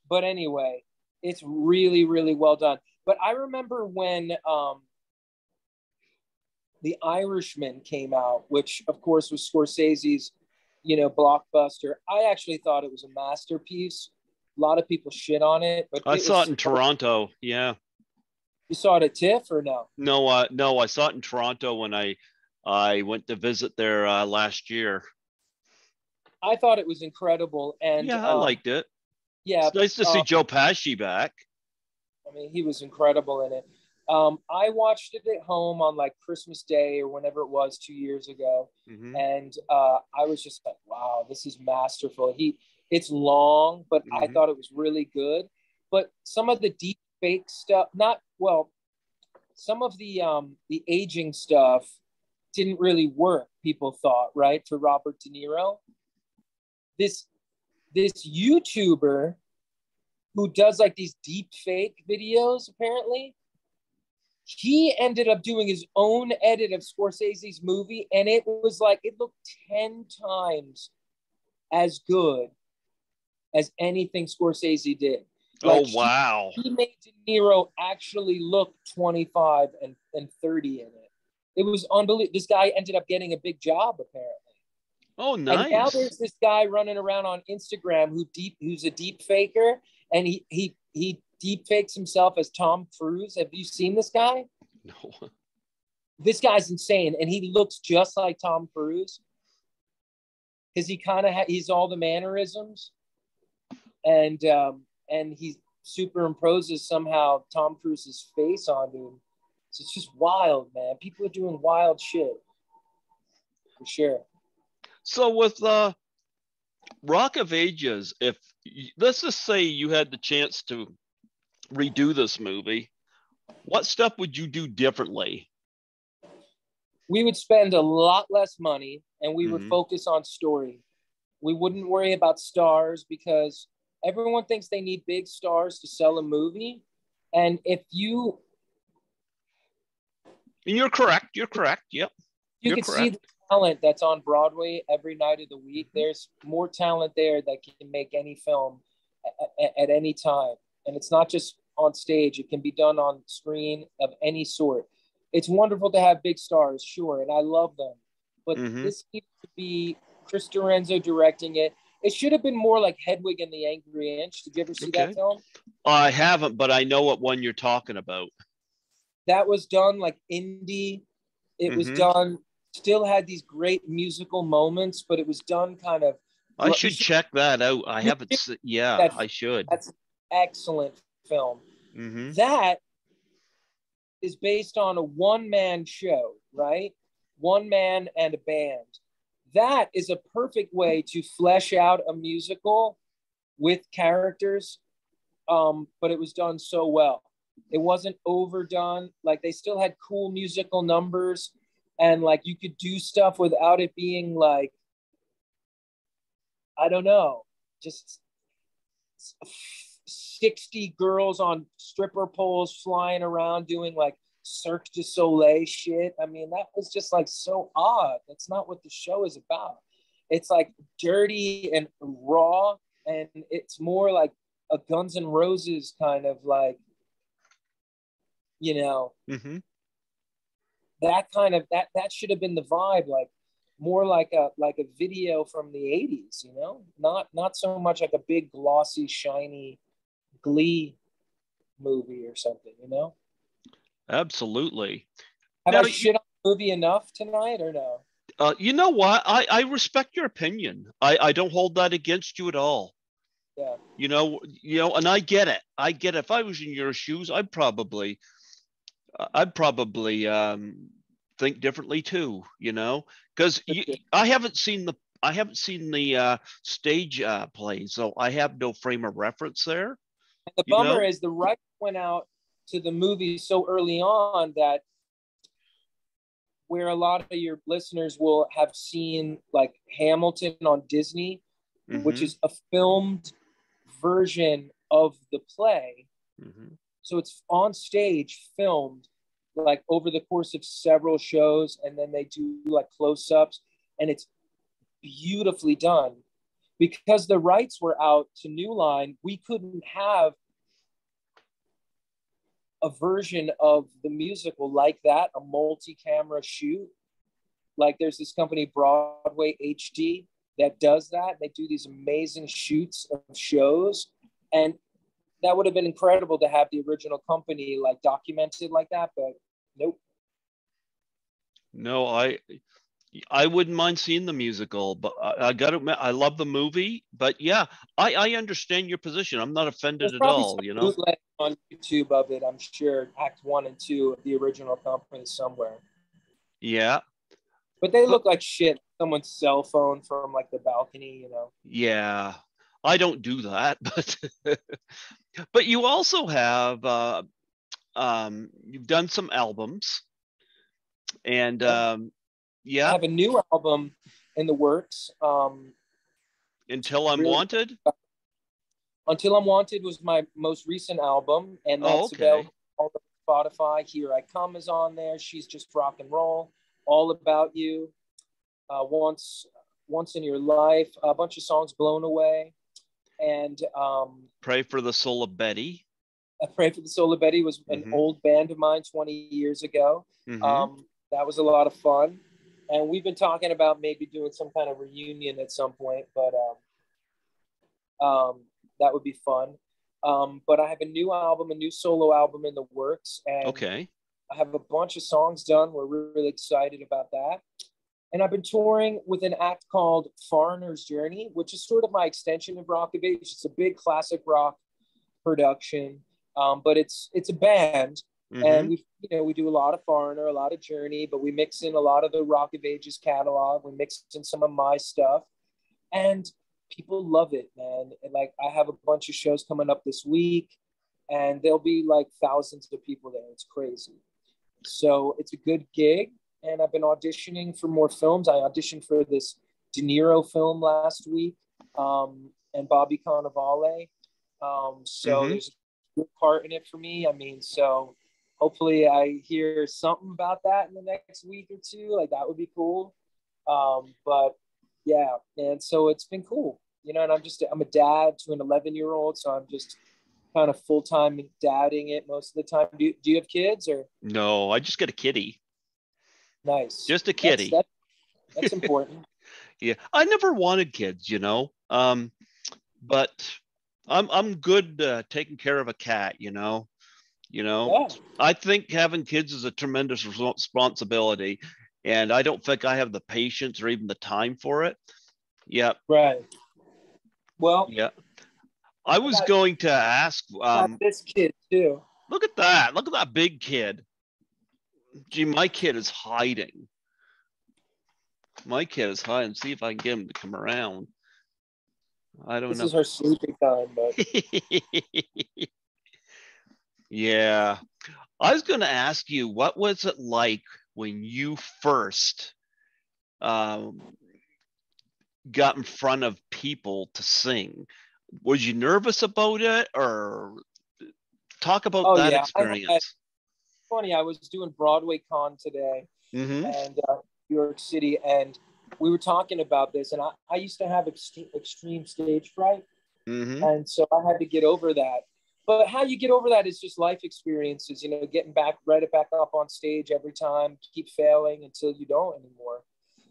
But anyway, it's really, really well done. But I remember when The Irishman came out, which of course was Scorsese's, blockbuster. I actually thought it was a masterpiece. A lot of people shit on it, but I saw it in Toronto. Yeah. You saw it at TIFF or no? No, no, I saw it in Toronto when I went to visit there last year. I thought it was incredible, and yeah, I liked it. Yeah, it's nice to see Joe Pesci back. I mean, he was incredible in it. I watched it at home on like Christmas Day or whenever it was 2 years ago. Mm-hmm. And I was just like, wow, this is masterful. It's long, but I thought it was really good. But some of the deep fake stuff, some of the aging stuff didn't really work, people thought, right? For Robert De Niro. This YouTuber who does like these deep fake videos, apparently, he ended up doing his own edit of Scorsese's movie, and it was like, it looked 10 times as good as anything Scorsese did. Like, oh, wow. He made De Niro actually look 25 and 30 in it. It was unbelievable. This guy ended up getting a big job, apparently. Oh, nice. And now there's this guy running around on Instagram who's a deep faker, and he deep fakes himself as Tom Cruise. Have you seen this guy? No. This guy's insane, and he looks just like Tom Cruise because he kind of he's all the mannerisms, and he superimposes somehow Tom Cruise's face onto him. So it's just wild, man. People are doing wild shit for sure. So with Rock of Ages, if let's just say you had the chance to redo this movie, what stuff would you do differently? We would spend a lot less money, and we would focus on story. We wouldn't worry about stars because everyone thinks they need big stars to sell a movie. And if you... And you're correct. Yep. You can see the talent that's on Broadway every night of the week. There's more talent there that can make any film at any time. And it's not just on stage. It can be done on screen of any sort. It's wonderful to have big stars, sure, and I love them. But this needs to be Chris Lorenzo directing it. It should have been more like Hedwig and the Angry Inch. Did you ever see that film? I haven't, but I know what one you're talking about. That was done like indie. It was done, still had these great musical moments, but it was done kind of... I should check that out. I haven't. Yeah, I should. That's an excellent film. That is based on a one-man show, right? One man and a band. That is a perfect way to flesh out a musical with characters, but it was done so well. It wasn't overdone. Like they still had cool musical numbers, and like you could do stuff without it being like, I don't know, just 60 girls on stripper poles flying around doing like Cirque du Soleil shit. I mean, that was just like so odd. That's not what the show is about. It's like dirty and raw, and it's more like a Guns N' Roses kind of like, you know, Mm-hmm. that kind of that should have been the vibe, like more like a video from the 80s, you know, not so much like a big glossy shiny Glee movie or something, you know. Absolutely. Have Now, I shit on the movie enough tonight or no? you know what? I respect your opinion. I don't hold that against you at all. Yeah. And I get it. I get it. If I was in your shoes, I'd probably think differently too. Because I haven't seen the stage play, so I have no frame of reference there. And the You bummer know? is the rights went out to the movie so early on that where a lot of your listeners will have seen like Hamilton on Disney, which Mm-hmm. is a filmed version of the play. Mm-hmm. So it's on stage filmed like over the course of several shows, and then they do like close-ups, and it's beautifully done. Because the rights were out to New Line, we couldn't have a version of the musical like that, a multi-camera shoot. Like there's this company, Broadway HD, that does that. They do these amazing shoots of shows. And that would have been incredible to have the original company like documented like that, but nope. No, I wouldn't mind seeing the musical, but I got to admit, I love the movie. But yeah, I understand your position. I'm not offended There's at probably some all. bootleg on YouTube of it, I'm sure, Act 1 and 2 of the original company somewhere. Yeah, But they but look like shit. Someone's cell phone from like the balcony, you know. yeah, I don't do that. But you also have you've done some albums, and Yeah. I yeah, have a new album in the works. Until I'm Really, Wanted. Until I'm Wanted was my most recent album, and Oh, that's okay. available on Spotify. Here I Come is on there. She's Just Rock and Roll. All About You. Once in Your Life. A bunch of songs, Blown Away, and Pray for the Soul of Betty. I Pray for the Soul of Betty was an Mm-hmm. old band of mine 20 years ago. Mm-hmm. That was a lot of fun. And we've been talking about maybe doing some kind of reunion at some point, but that would be fun. But I have a new album, a new solo album in the works, and Okay. I have a bunch of songs done. We're really excited about that. And I've been touring with an act called Foreigner's Journey, which is sort of my extension of Rock of Age. It's a big classic rock production, but it's a band, Mm-hmm. and we do a lot of Foreigner, a lot of Journey, but we mix in a lot of the Rock of Ages catalog. We mix in some of my stuff, and people love it, man. And like I have a bunch of shows coming up this week, and there'll be like thousands of people there. It's crazy. So it's a good gig, and I've been auditioning for more films. I auditioned for this De Niro film last week, and Bobby Cannavale. So Mm-hmm. there's a good part in it for me. I mean, so hopefully I hear something about that in the next week or two. Like that would be cool. But yeah, and so it's been cool, you know. And I'm a dad to an 11-year-old, so I'm just kind of full time dadding it most of the time. Do you have kids or? No, I just got a kitty. Nice. Just a That's kitty. that. That's important. Yeah, I never wanted kids. But I'm good taking care of a cat. You know, Yeah. I think having kids is a tremendous responsibility, and I don't think I have the patience or even the time for it. Yeah, Right. Well, yeah. I I was got, going to ask. I got this kid too. Look at that! Look at that big kid. Gee, my kid is hiding. My kid is hiding. See if I can get him to come around. I don't This know. is her sleeping time, but Yeah. I was going to ask you, what was it like when you first um, got in front of people to sing? Was you nervous about it, or talk about Oh that yeah, I had experience? funny. I was doing Broadway Con today, Mm-hmm. and New York City, and we were talking about this. And I used to have extreme stage fright, Mm-hmm. and so I had to get over that. But how you get over that is just life experiences. Getting back right back up on stage every time, keep failing until you don't anymore.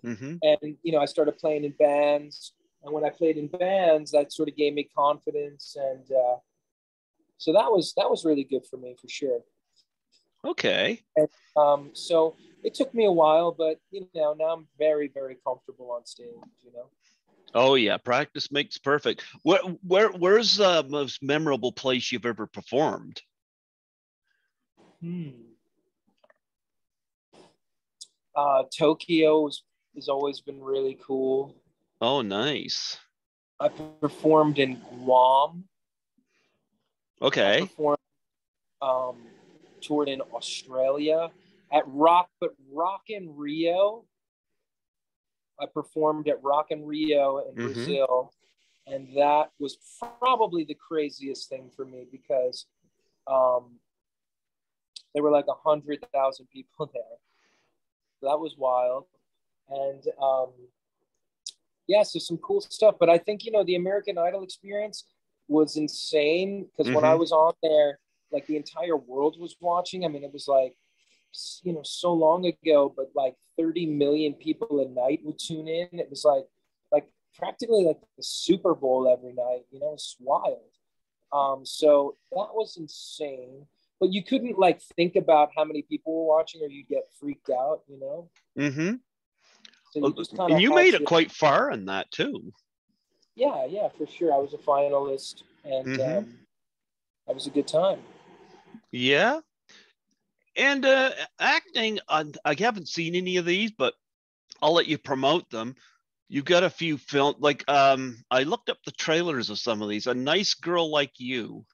Mm-hmm. And I started playing in bands, and when I played in bands, that sort of gave me confidence, and so that was really good for me for sure. Okay. And so it took me a while, but now I'm very, very comfortable on stage. Oh yeah, practice makes perfect. Where's the most memorable place you've ever performed? Hmm. Tokyo has always been really cool. Oh, nice. I performed in Guam. I Okay. performed um, toured in Australia at Rock in Rio. I performed at Rock in Rio in Mm-hmm. Brazil, and that was probably the craziest thing for me because um, there were like 100,000 people there. So that was wild, and yeah, so some cool stuff. But I think the American Idol experience was insane because when I Mm-hmm. was on there, like the entire world was watching. I mean, it was like so long ago, but like 30 million people a night would tune in. It was like practically like the Super Bowl every night. It's wild. So that was insane. But you couldn't like think about how many people were watching, or you'd get freaked out. Mm-hmm. So you just kind And of you had made it to. quite far in that too. Yeah, for sure. I was a finalist, and Mm-hmm. that was a good time. Yeah. And acting, I haven't seen any of these, but I'll let you promote them. You've got a few film, like I looked up the trailers of some of these. A Nice Girl Like You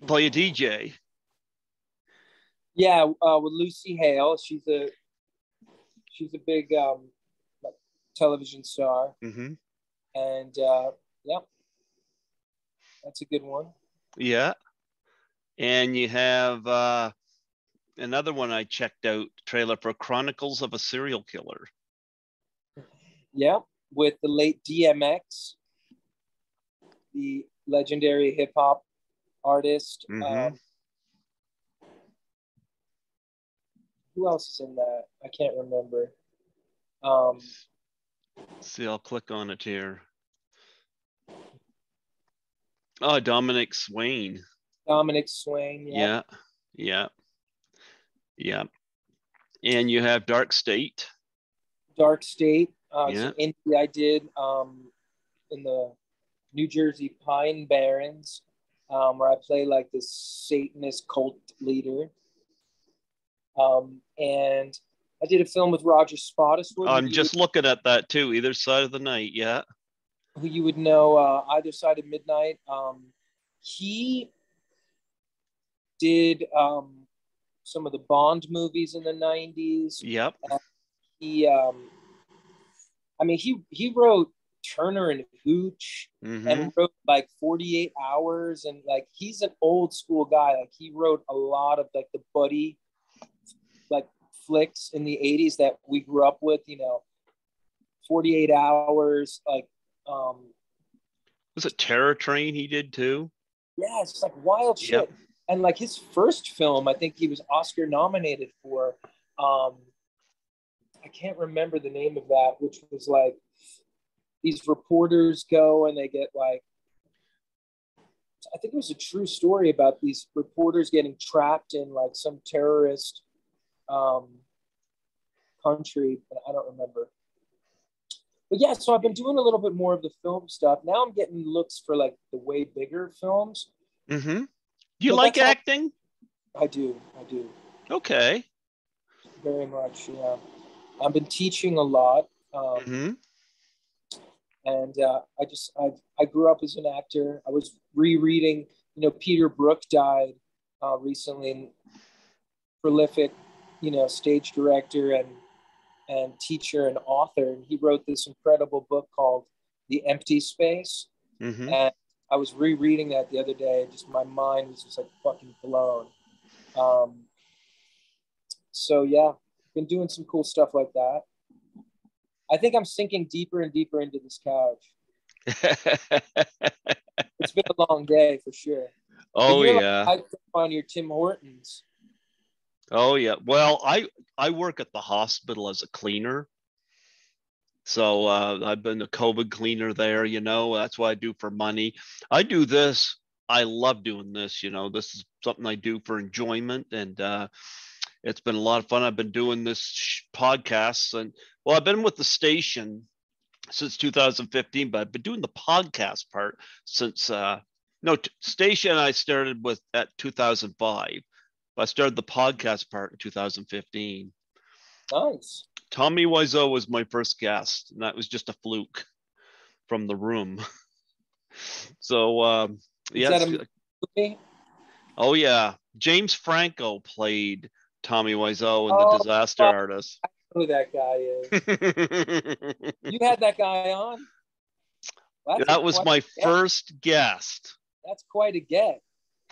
play a DJ. Yeah, with Lucy Hale, she's a big like, television star, Mm-hmm. and yeah, that's a good one. Yeah. And you have another one I checked out, trailer for Chronicles of a Serial Killer. Yeah, with the late DMX, the legendary hip hop artist. Mm-hmm. Who else is in that? I can't remember. Um, See, I'll click on it here. Oh, Dominic Swain. Dominic Swain. Yep. Yeah. Yeah. Yeah. And you have Dark State. Dark State. It's Yeah. an indie I did in the New Jersey Pine Barrens, where I play like this Satanist cult leader. And I did a film with Roger Spottiswoode, I'm just looking at that too, either side of the night. Yeah. who you would know either side of midnight. He did some of the Bond movies in the 90s. Yep. And he, I mean, he wrote Turner and Hooch Mm-hmm. and wrote like 48 Hours. And like, he's an old school guy. Like, he wrote a lot of like the buddy like flicks in the 80s that we grew up with, 48 Hours, like, Was it Terror Train he did too? yeah, it's just like wild Yep. shit. And like his first film, I think he was Oscar nominated for. Um, I can't remember the name of that, which was like these reporters go and they get like, I think it was a true story about these reporters getting trapped in like some terrorist um, country, but I don't remember. But yeah, so I've been doing a little bit more of the film stuff. Now I'm getting looks for like the way bigger films. Mm-hmm. Do you But like that's how acting? I do Okay. very much. Yeah, I've been teaching a lot, Mm-hmm. and I grew up as an actor. I was rereading. Peter Brook died recently, prolific, stage director and teacher and author. And he wrote this incredible book called The Empty Space. Mm-hmm. And I was rereading that the other day. Just my mind was just like fucking blown. So yeah, been doing some cool stuff like that. I think I'm sinking deeper and deeper into this couch. It's been a long day for sure. But Oh you're like yeah. hyped up on your Tim Hortons. Oh yeah. Well, I work at the hospital as a cleaner. So I've been a COVID cleaner there, that's what I do for money. I do this. I love doing this, this is something I do for enjoyment. And it's been a lot of fun. I've been doing this podcast, and well, I've been with the station since 2015, but I've been doing the podcast part since, no, station I started with at 2005. But I started the podcast part in 2015. Nice. Tommy Wiseau was my first guest, and that was just a fluke from the room. So, Is that yes. a movie? Oh, yeah. James Franco played Tommy Wiseau in The Oh, Disaster fuck, Artist. I know who that guy is. You had that guy on? Well, That was my first guest. That's quite a get.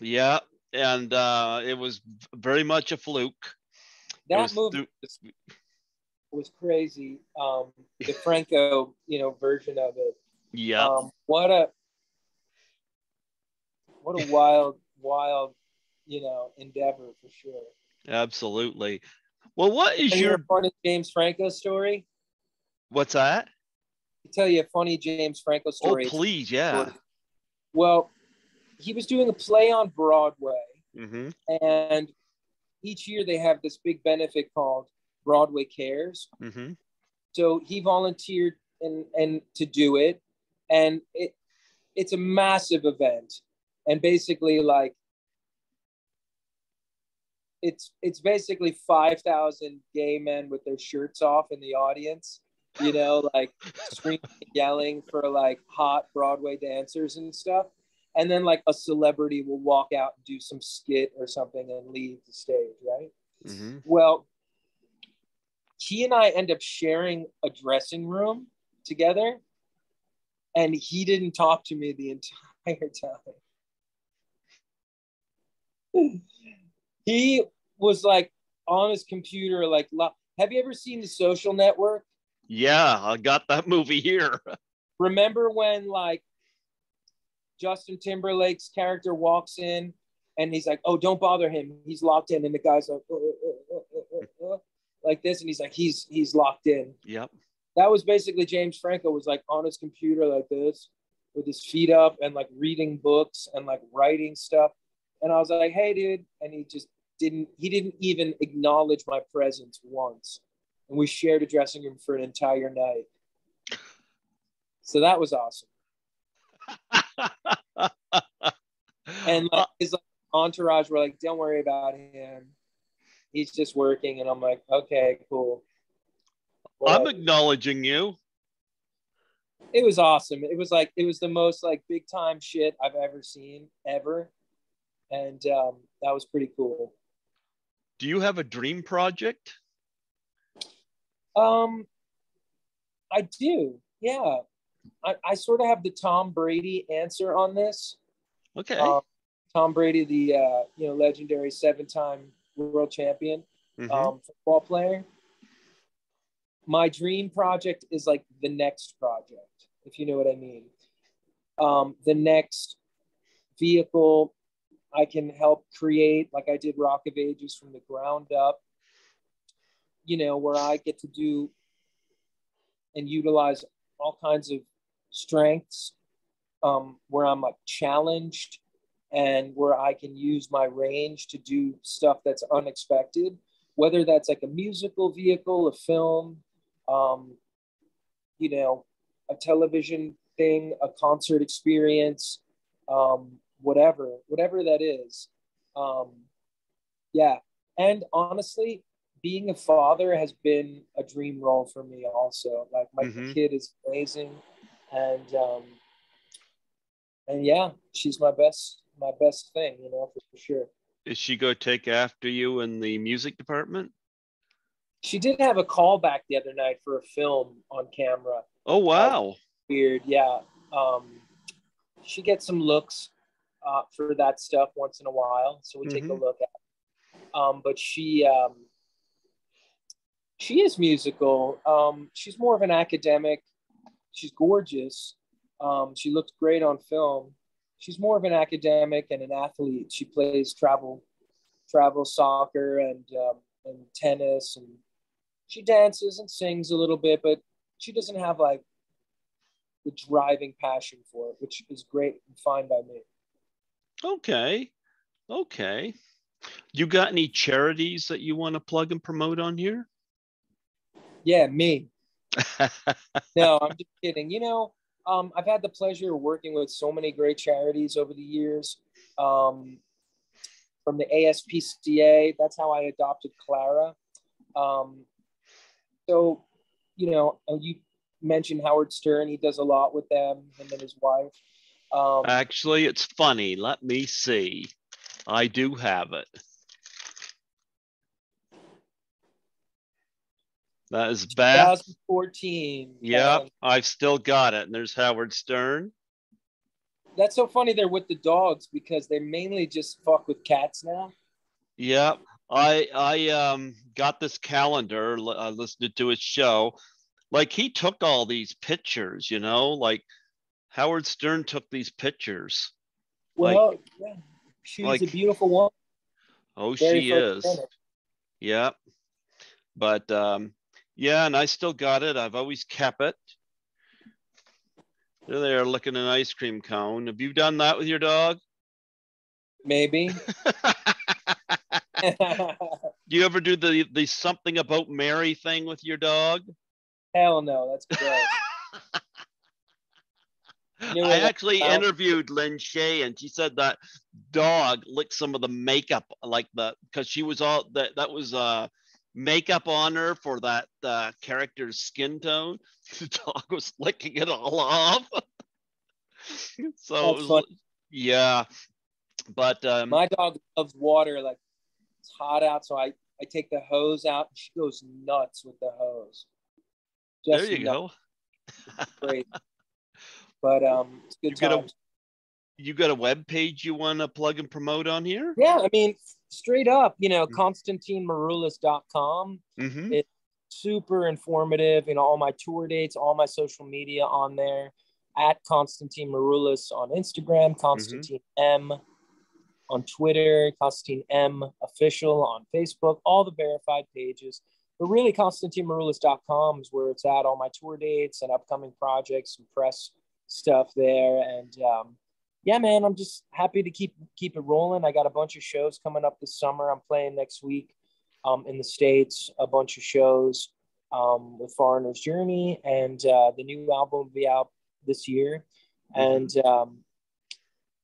Yeah. And it was very much a fluke. That movie was crazy. The Franco, version of it. Yeah. What a wild, endeavor for sure. Absolutely. Well, what is your funny James Franco story? What's that? I'll tell you a funny James Franco story. Oh, please, yeah. Well, he was doing a play on Broadway, mm-hmm. and each year they have this big benefit called Broadway Cares. Mm-hmm. So he volunteered and to do it, and it's a massive event, and basically like it's basically 5,000 gay men with their shirts off in the audience, like screaming and yelling for like hot Broadway dancers and stuff. And then like a celebrity will walk out and do some skit or something and leave the stage, right? Mm-hmm. Well, he and I end up sharing a dressing room together, and he didn't talk to me the entire time. He was like on his computer, like, have you ever seen The Social Network? Yeah, I got that movie here. Remember when like Justin Timberlake's character walks in and he's like, oh, don't bother him, he's locked in, and the guy's like like this, and he's like, he's locked in. Yep. That was basically James Franco was like on his computer like this with his feet up and like reading books and like writing stuff. And I was like, hey dude, and he didn't even acknowledge my presence once. And we shared a dressing room for an entire night. So that was awesome. And like his entourage were like, don't worry about him, he's just working. And I'm like, okay, cool. Whatever. I'm acknowledging you. It was awesome. It was the most like big time shit I've ever seen ever. And that was pretty cool. Do you have a dream project? I do. Yeah. I sort of have the Tom Brady answer on this. Okay. Tom Brady, the legendary 7-time world champion, football player. My dream project is like the next project, if you know what I mean. The next vehicle I can help create, like I did Rock of Ages from the ground up, where I get to do and utilize all kinds of strengths, where I'm like challenged and where I can use my range to do stuff that's unexpected, whether that's like a musical vehicle, a film, a television thing, a concert experience, whatever that is. Yeah. And honestly, being a father has been a dream role for me also. Like my kid is amazing. And yeah, she's my best thing, for sure. Is she going to take after you in the music department? She did have a callback the other night for a film on camera. Oh, wow. Weird, yeah. She gets some looks for that stuff once in a while, so we take a look at it. But she is musical. She's more of an academic. She's gorgeous. She looks great on film. She's more of an academic and an athlete. She plays travel soccer and tennis, and she dances and sings a little bit, but she doesn't have like the driving passion for it, which is great and fine by me. Okay. Okay. You got any charities that you want to plug and promote on here? Yeah, me. No, I'm just kidding. I've had the pleasure of working with so many great charities over the years. From the ASPCA, that's how I adopted Clara. So, you mentioned Howard Stern. He does a lot with them, him and his wife. Actually, it's funny. Let me see. I do have it. That is Beth. 2014. Yep, I've still got it. And there's Howard Stern. That's so funny they're with the dogs because they mainly just fuck with cats now. Yep. I got this calendar. I listened to his show. Like he took all these pictures, like Howard Stern took these pictures. Well, yeah, she's a beautiful woman. Oh, she is. Yep. But yeah, and I still got it. I've always kept it. There they are licking an ice cream cone. Have you done that with your dog? Maybe. Do you ever do the something about Mary thing with your dog? Hell no, that's gross. I actually interviewed Lynn Shay, and she said that dog licked some of the makeup, because she was all that was makeup on her for that character's skin tone. The dog was licking it all off. So it was, yeah, but my dog loves water. Like it's hot out, so I take the hose out, and she goes nuts with the hose. Just there you go. Great. But it's good times. You got a web page you want to plug and promote on here? Yeah, I mean, straight up, ConstantineMaroulis.com. It's super informative. All my tour dates, all my social media on there. At Constantine Maroulis on Instagram, Constantine M on Twitter, Constantine M official on Facebook, all the verified pages. But really, ConstantineMaroulis.com is where it's at. All my tour dates and upcoming projects and press stuff there. And yeah, man, I'm just happy to keep it rolling. I got a bunch of shows coming up this summer. I'm playing next week in the States, a bunch of shows with Foreigner's Journey, and the new album will be out this year. And I'm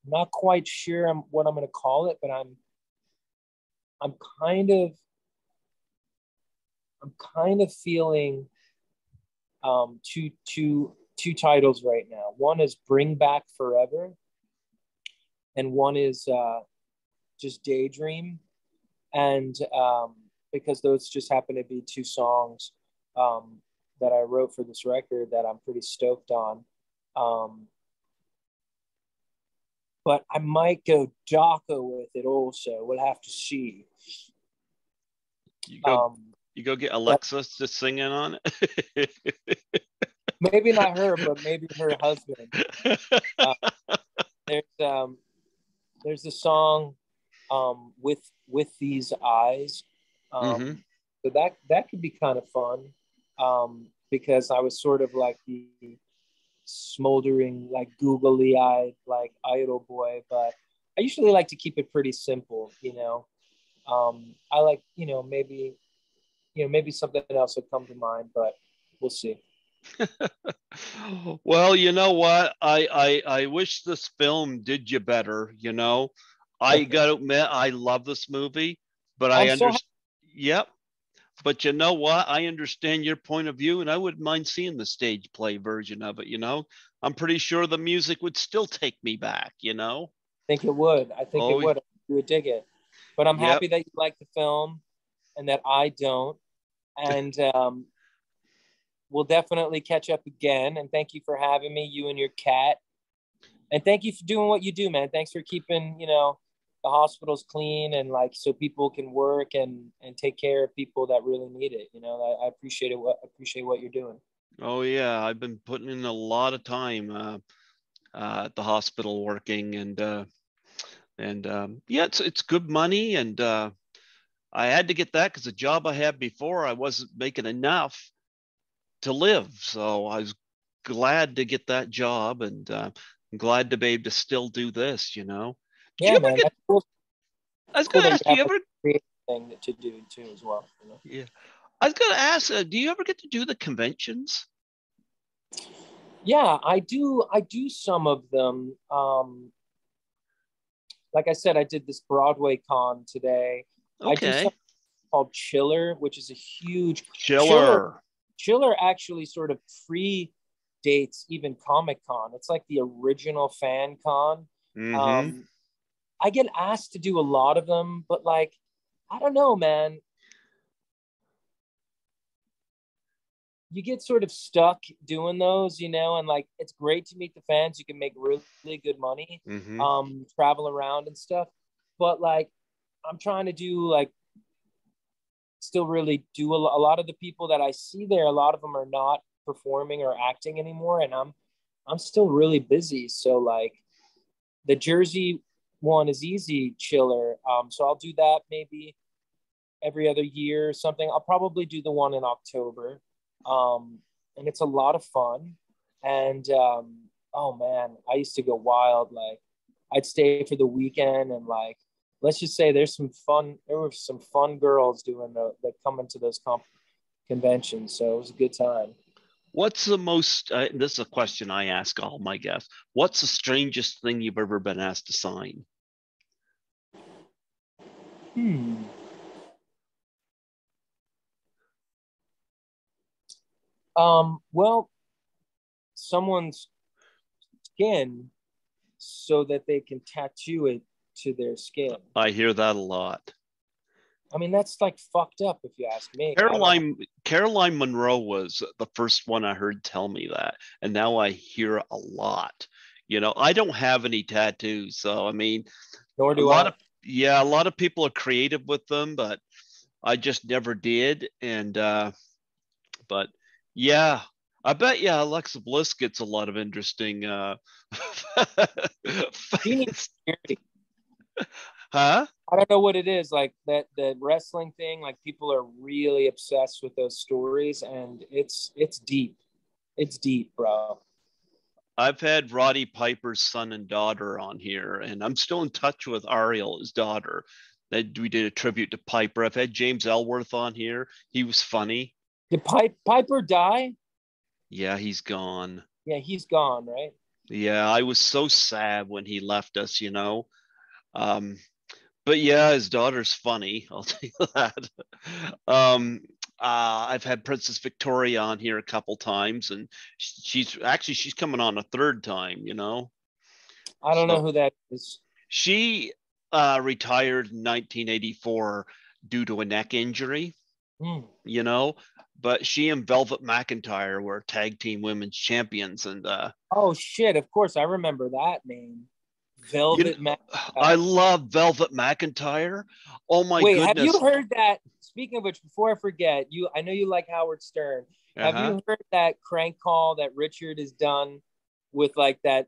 not quite sure what I'm going to call it, but I'm kind of feeling two titles right now. One is Bring Back Forever, and one is just Daydream. And because those just happen to be two songs that I wrote for this record that I'm pretty stoked on. But I might go DACA with it also. We'll have to see. You go get Alexis to sing in on it? Maybe not her, but maybe her husband. There's a song with These Eyes. So that could be kind of fun because I was sort of like the smoldering, like googly eyed, like idol boy, but I usually like to keep it pretty simple, I like, maybe something else would come to mind, but we'll see. Well, you know what? I wish this film did you better, I gotta admit, I love this movie, but I understand. Yep. But you know what? I understand your point of view, and I wouldn't mind seeing the stage play version of it, I'm pretty sure the music would still take me back, I think it would. I think it would. You would dig it. But I'm Yep. happy that you like the film and that I don't. And we'll definitely catch up again. And thank you for having me, you and your cat. And thank you for doing what you do, man. Thanks for keeping, the hospitals clean and like so people can work and take care of people that really need it. I appreciate it. Appreciate what you're doing. Oh yeah, I've been putting in a lot of time at the hospital working, and yeah, it's good money, and I had to get that because the job I had before I wasn't making enough to live, so I was glad to get that job, and I'm glad to be able to still do this. Do you Yeah, ever man. get? That's cool. I was Cool gonna that you ask, do have you a ever? creative thing to do too as well. Yeah, I was gonna ask, do you ever get to do the conventions? Yeah, I do some of them. Like I said, I did this Broadway con today. I do Okay, something called Chiller, which is a huge Chiller. chiller. Chiller actually sort of predates even Comic Con. It's like the original fan con. Mm-hmm. Um, I get asked to do a lot of them, but like, I don't know, man. You get sort of stuck doing those, and like it's great to meet the fans. You can make really, really good money, Mm-hmm. travel around and stuff. But like, I'm trying to do like still really do a lot of the people that I see there. A lot of them are not performing or acting anymore, and I'm still really busy. So like, the Jersey one is easy, Chiller. So I'll do that maybe every other year or something. I'll probably do the one in October. And it's a lot of fun. And oh man, I used to go wild. Like I'd stay for the weekend and like let's just say there were some fun girls doing that come into those conventions. So it was a good time. What's the most? This is a question I ask all my guests. What's the strangest thing you've ever been asked to sign? Hmm. Well, someone's skin so that they can tattoo it to their skin. I hear that a lot. I mean, that's like fucked up if you ask me. I don't. Caroline Monroe was the first one I heard tell me that, and now I hear a lot. I don't have any tattoos, so I mean, Nor a do lot I. of yeah, a lot of people are creative with them, but I just never did. And but yeah, I bet yeah, Alexa Bliss gets a lot of interesting She needs fans. security. Huh? I don't know what it is. Like that the wrestling thing. Like people are really obsessed with those stories, and it's deep. It's deep, bro. I've had Roddy Piper's son and daughter on here, and I'm still in touch with Ariel, his daughter. That we did a tribute to Piper. I've had James Ellsworth on here. He was funny. Did Piper die? Yeah, he's gone. Yeah, he's gone, right? Yeah, I was so sad when he left us. Um, but yeah, his daughter's funny. I'll tell you that. Um, I've had Princess Victoria on here a couple times, and she's coming on a third time. I don't know So who that is. she retired in 1984 due to a neck injury, Hmm. you know, but she and Velvet McIntyre were tag team women's champions. And, Oh shit! Of course, I remember that name. you know, Velvet I McIntyre. love Velvet McIntyre. Oh my Wait, have you goodness. heard that? Speaking of which, before I forget, I know you like Howard Stern. Uh Have huh. you heard that crank call that Richard has done with like that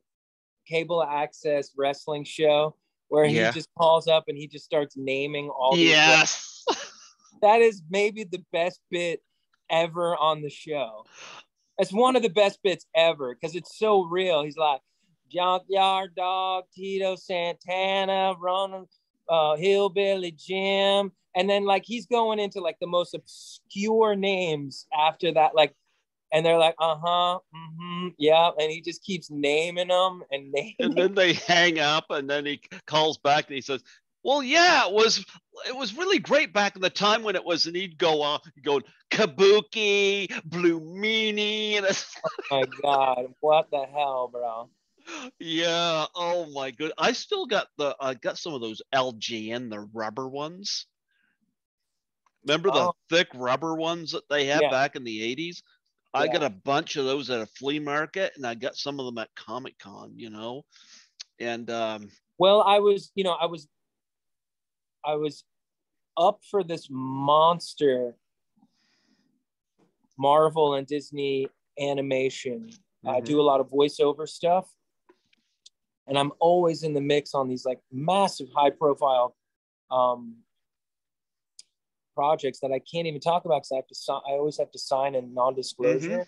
cable access wrestling show where he Yeah. just calls up and he just starts naming all these Yes. that is maybe the best bit ever on the show. It's one of the best bits ever because it's so real. He's like, Junkyard Dog, Tito Santana, Ronald Hillbilly Jim. And then like he's going into like the most obscure names after that, like, and they're like, mm-hmm, yeah, and he just keeps naming them and And naming. then they hang up, and then he calls back and he says, well, yeah, it was really great back in the time when it was, and he'd go on, go Kabuki, Blue Meanie, and it's My God, what the hell, bro? Yeah. Oh my good. I still got I got some of those LGN, the rubber ones. Remember the Oh, thick rubber ones that they had yeah, back in the 80s? I got yeah. a bunch of those at a flea market, and I got some of them at Comic Con, And Well, I was up for this monster Marvel and Disney animation. I mhm. do a lot of voiceover stuff, and I'm always in the mix on these like massive, high profile um, projects that I can't even talk about because I always have to sign a Mhm. non-disclosure.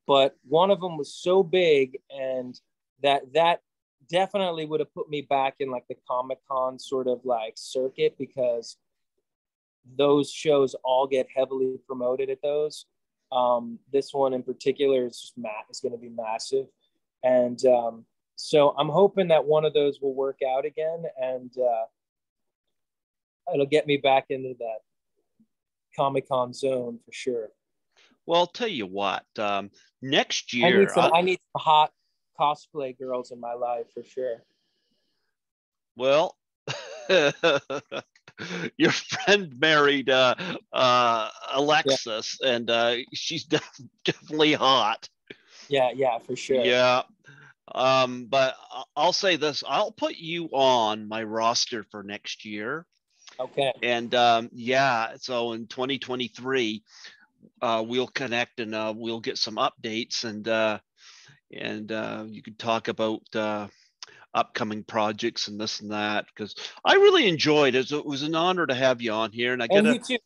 But one of them was so big, and that definitely would have put me back in like the Comic Con sort of like circuit because those shows all get heavily promoted at those. This one in particular is just is going to be massive, and so I'm hoping that one of those will work out again, and it'll get me back into that Comic Con zone for sure. Well, I'll tell you what. Next I need year, some. I need some hot cosplay girls in my life for sure. well, your friend married Yeah, Alexis, and she's definitely hot. yeah, yeah, for sure. Yeah. But I'll say this: I'll put you on my roster for next year. Okay. And yeah, so in 2023, we'll connect and we'll get some updates, and you could talk about upcoming projects and this and that, because I really enjoyed it. It was an honor to have you on here, and I And gotta, you too.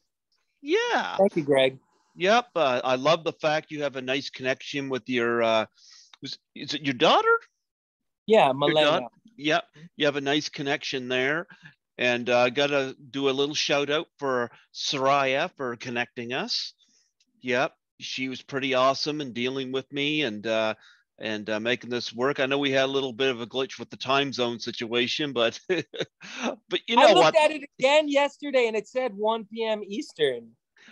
yeah, Thank you, Greg. yep. I love the fact you have a nice connection with your. Is it your daughter? Yeah, Your daughter? Milena. Yep. You have a nice connection there. And I got to do a little shout out for Soraya for connecting us. Yep. She was pretty awesome in dealing with me and making this work. I know we had a little bit of a glitch with the time zone situation, but but you I know looked what? at it again yesterday and it said 1 p.m. Eastern.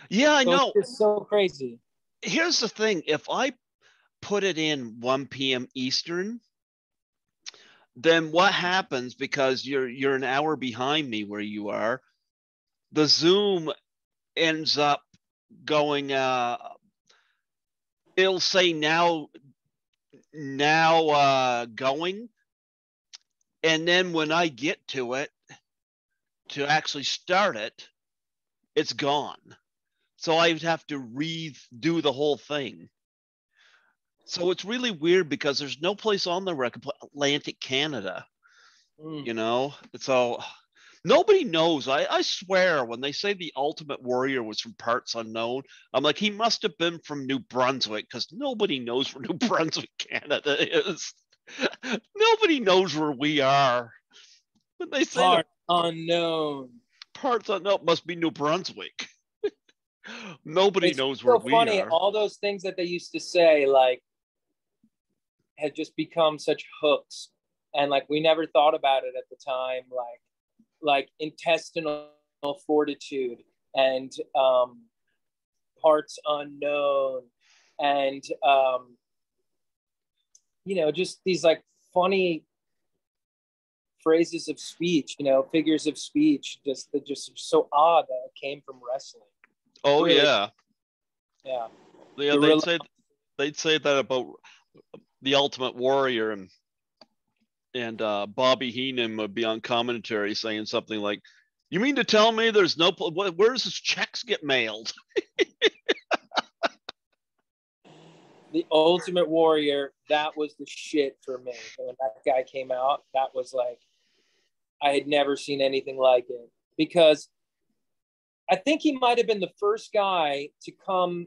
Yeah, I So it's know. just so crazy. Here's the thing. If I put it in 1 p.m. Eastern, then what happens, because you're an hour behind me where you are, the Zoom ends up going it'll say now going, and then when I get to it to actually start it, it's gone. So I'd have to redo the whole thing. So it's really weird because there's no place on the record Atlantic Canada, Mm. you know? So nobody knows. I swear when they say the Ultimate Warrior was from parts unknown, I'm like, he must have been from New Brunswick, because nobody knows where New Brunswick, Canada is. Nobody knows where we are. When they say the Part unknown. parts unknown, must be New Brunswick. Nobody It's knows where so we funny. are. All those things that they used to say, like, had just become such hooks. And like we never thought about it at the time, like intestinal fortitude and parts unknown and just these like funny phrases of speech, figures of speech, just that just so odd that it came from wrestling. Oh Really, yeah, yeah. yeah. Gorilla. They'd say that about the Ultimate Warrior, and Bobby Heenan would be on commentary saying something like, "You mean to tell me there's no where does his checks get mailed?" The Ultimate Warrior, that was the shit for me. When that guy came out, that was like I had never seen anything like it because I think he might have been the first guy to come.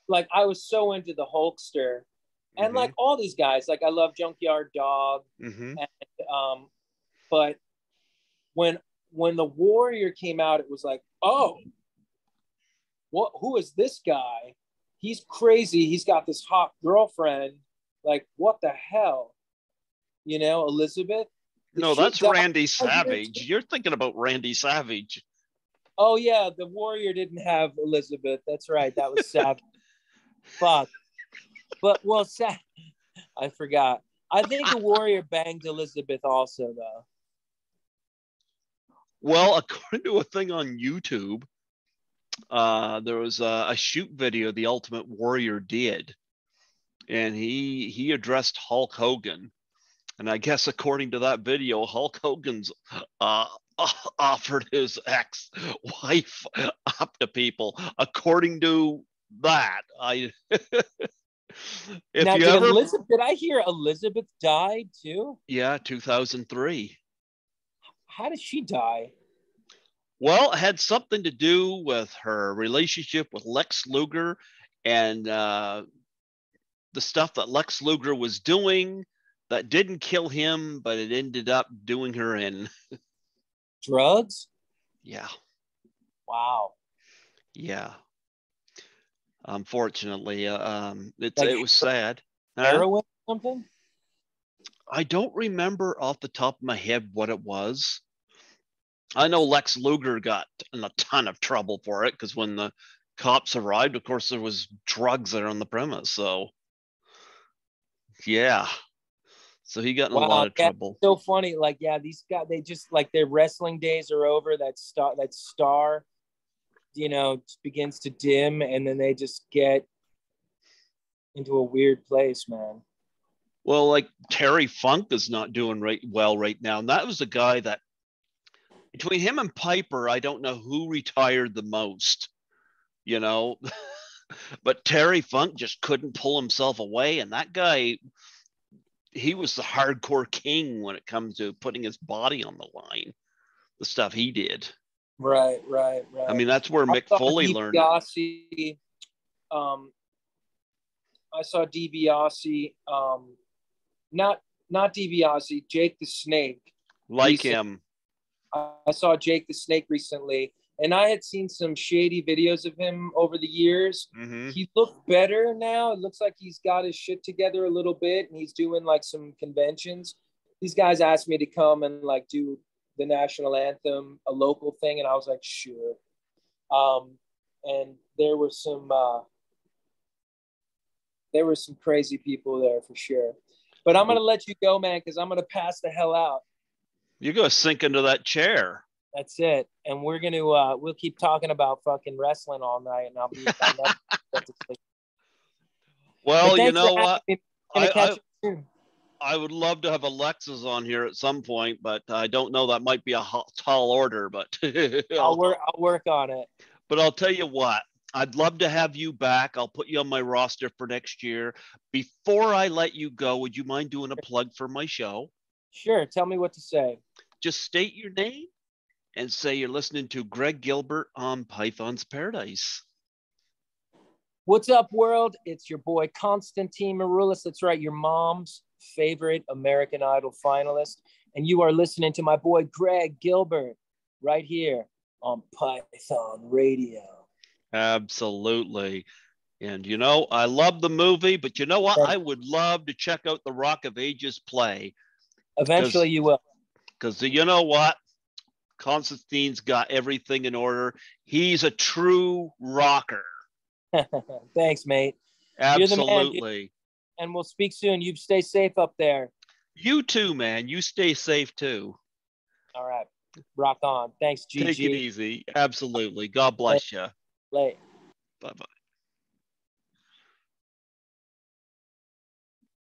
Like I was so into the Hulkster, and Mm-hmm. like all these guys, like I love Junkyard Dog, Mm-hmm. and but when when the Warrior came out, it was like, oh, what? Who is this guy? He's crazy. He's got this hot girlfriend. Like what the hell? Elizabeth. Did No, she that's die Randy 5 years? Savage. You're thinking about Randy Savage. Oh yeah, the Warrior didn't have Elizabeth. That's right. That was Savage. Fuck. But well, I forgot. I think the Warrior banged Elizabeth also, though. Well, according to a thing on YouTube, there was a shoot video the Ultimate Warrior did, and he addressed Hulk Hogan. And I guess according to that video, Hulk Hogan's uh, offered his ex-wife up to people. According to that, if Now, you ever, did I hear Elizabeth died too? yeah, 2003. How did she die? Well, it had something to do with her relationship with Lex Luger and the stuff that Lex Luger was doing that didn't kill him, but it ended up doing her in. Drugs? Yeah. Wow. Yeah. Unfortunately, Like it was sad. Huh? heroin or something? I don't remember off the top of my head what it was. I know Lex Luger got in a ton of trouble for it because when the cops arrived, of course, there was drugs there on the premise. So, yeah. So he got in a lot Wow. of Yeah, trouble. so funny. Like, yeah, these guys, they just like their wrestling days are over. That star, begins to dim, and then they just get into a weird place, man. Well, like Terry Funk is not doing well right now. And that was the guy that between him and Piper, I don't know who retired the most, you know. But Terry Funk just couldn't pull himself away. And that guy, he was the hardcore king when it comes to putting his body on the line, the stuff he did. Right. I mean, that's where I Mick saw Foley learned it. DiBiase, I saw DiBiase, not DiBiase, Jake the Snake. Like him. I saw Jake the Snake recently, and I had seen some shady videos of him over the years. Mm-hmm. He looked better now. It looks like he's got his shit together a little bit, and he's doing like some conventions. These guys asked me to come and like do the national anthem, a local thing, and I was like, sure. And there were some crazy people there for sure. But I'm gonna let you go, man, because I'm gonna pass the hell out. You're gonna sink into that chair. That's it. And we're gonna we'll keep talking about fucking wrestling all night, and I'll never get to sleep. Well, you know what? Catch you soon. I would love to have Alexis on here at some point, but I don't know. That might be a tall order, but I'll work on it. But I'll tell you what, I'd love to have you back. I'll put you on my roster for next year. Before I let you go, would you mind doing a plug for my show? Sure. Tell me what to say. Just state your name and say you're listening to Greg Gilbert on Python's Paradise. What's up, world? It's your boy Constantine Maroulis. That's right, your mom's favorite American Idol finalist. And you are listening to my boy Greg Gilbert right here on Python Radio. Absolutely. And you know, I love the movie, but you know what? I would love to check out the Rock of Ages play. Eventually you will. Because you know what? Constantine's got everything in order. He's a true rocker. Thanks, mate. Absolutely. Man, and we'll speak soon. You stay safe up there. You too, man. You stay safe too. All right. Rock on. Thanks, GG. Take it easy. Absolutely. God bless you. Late. Bye-bye.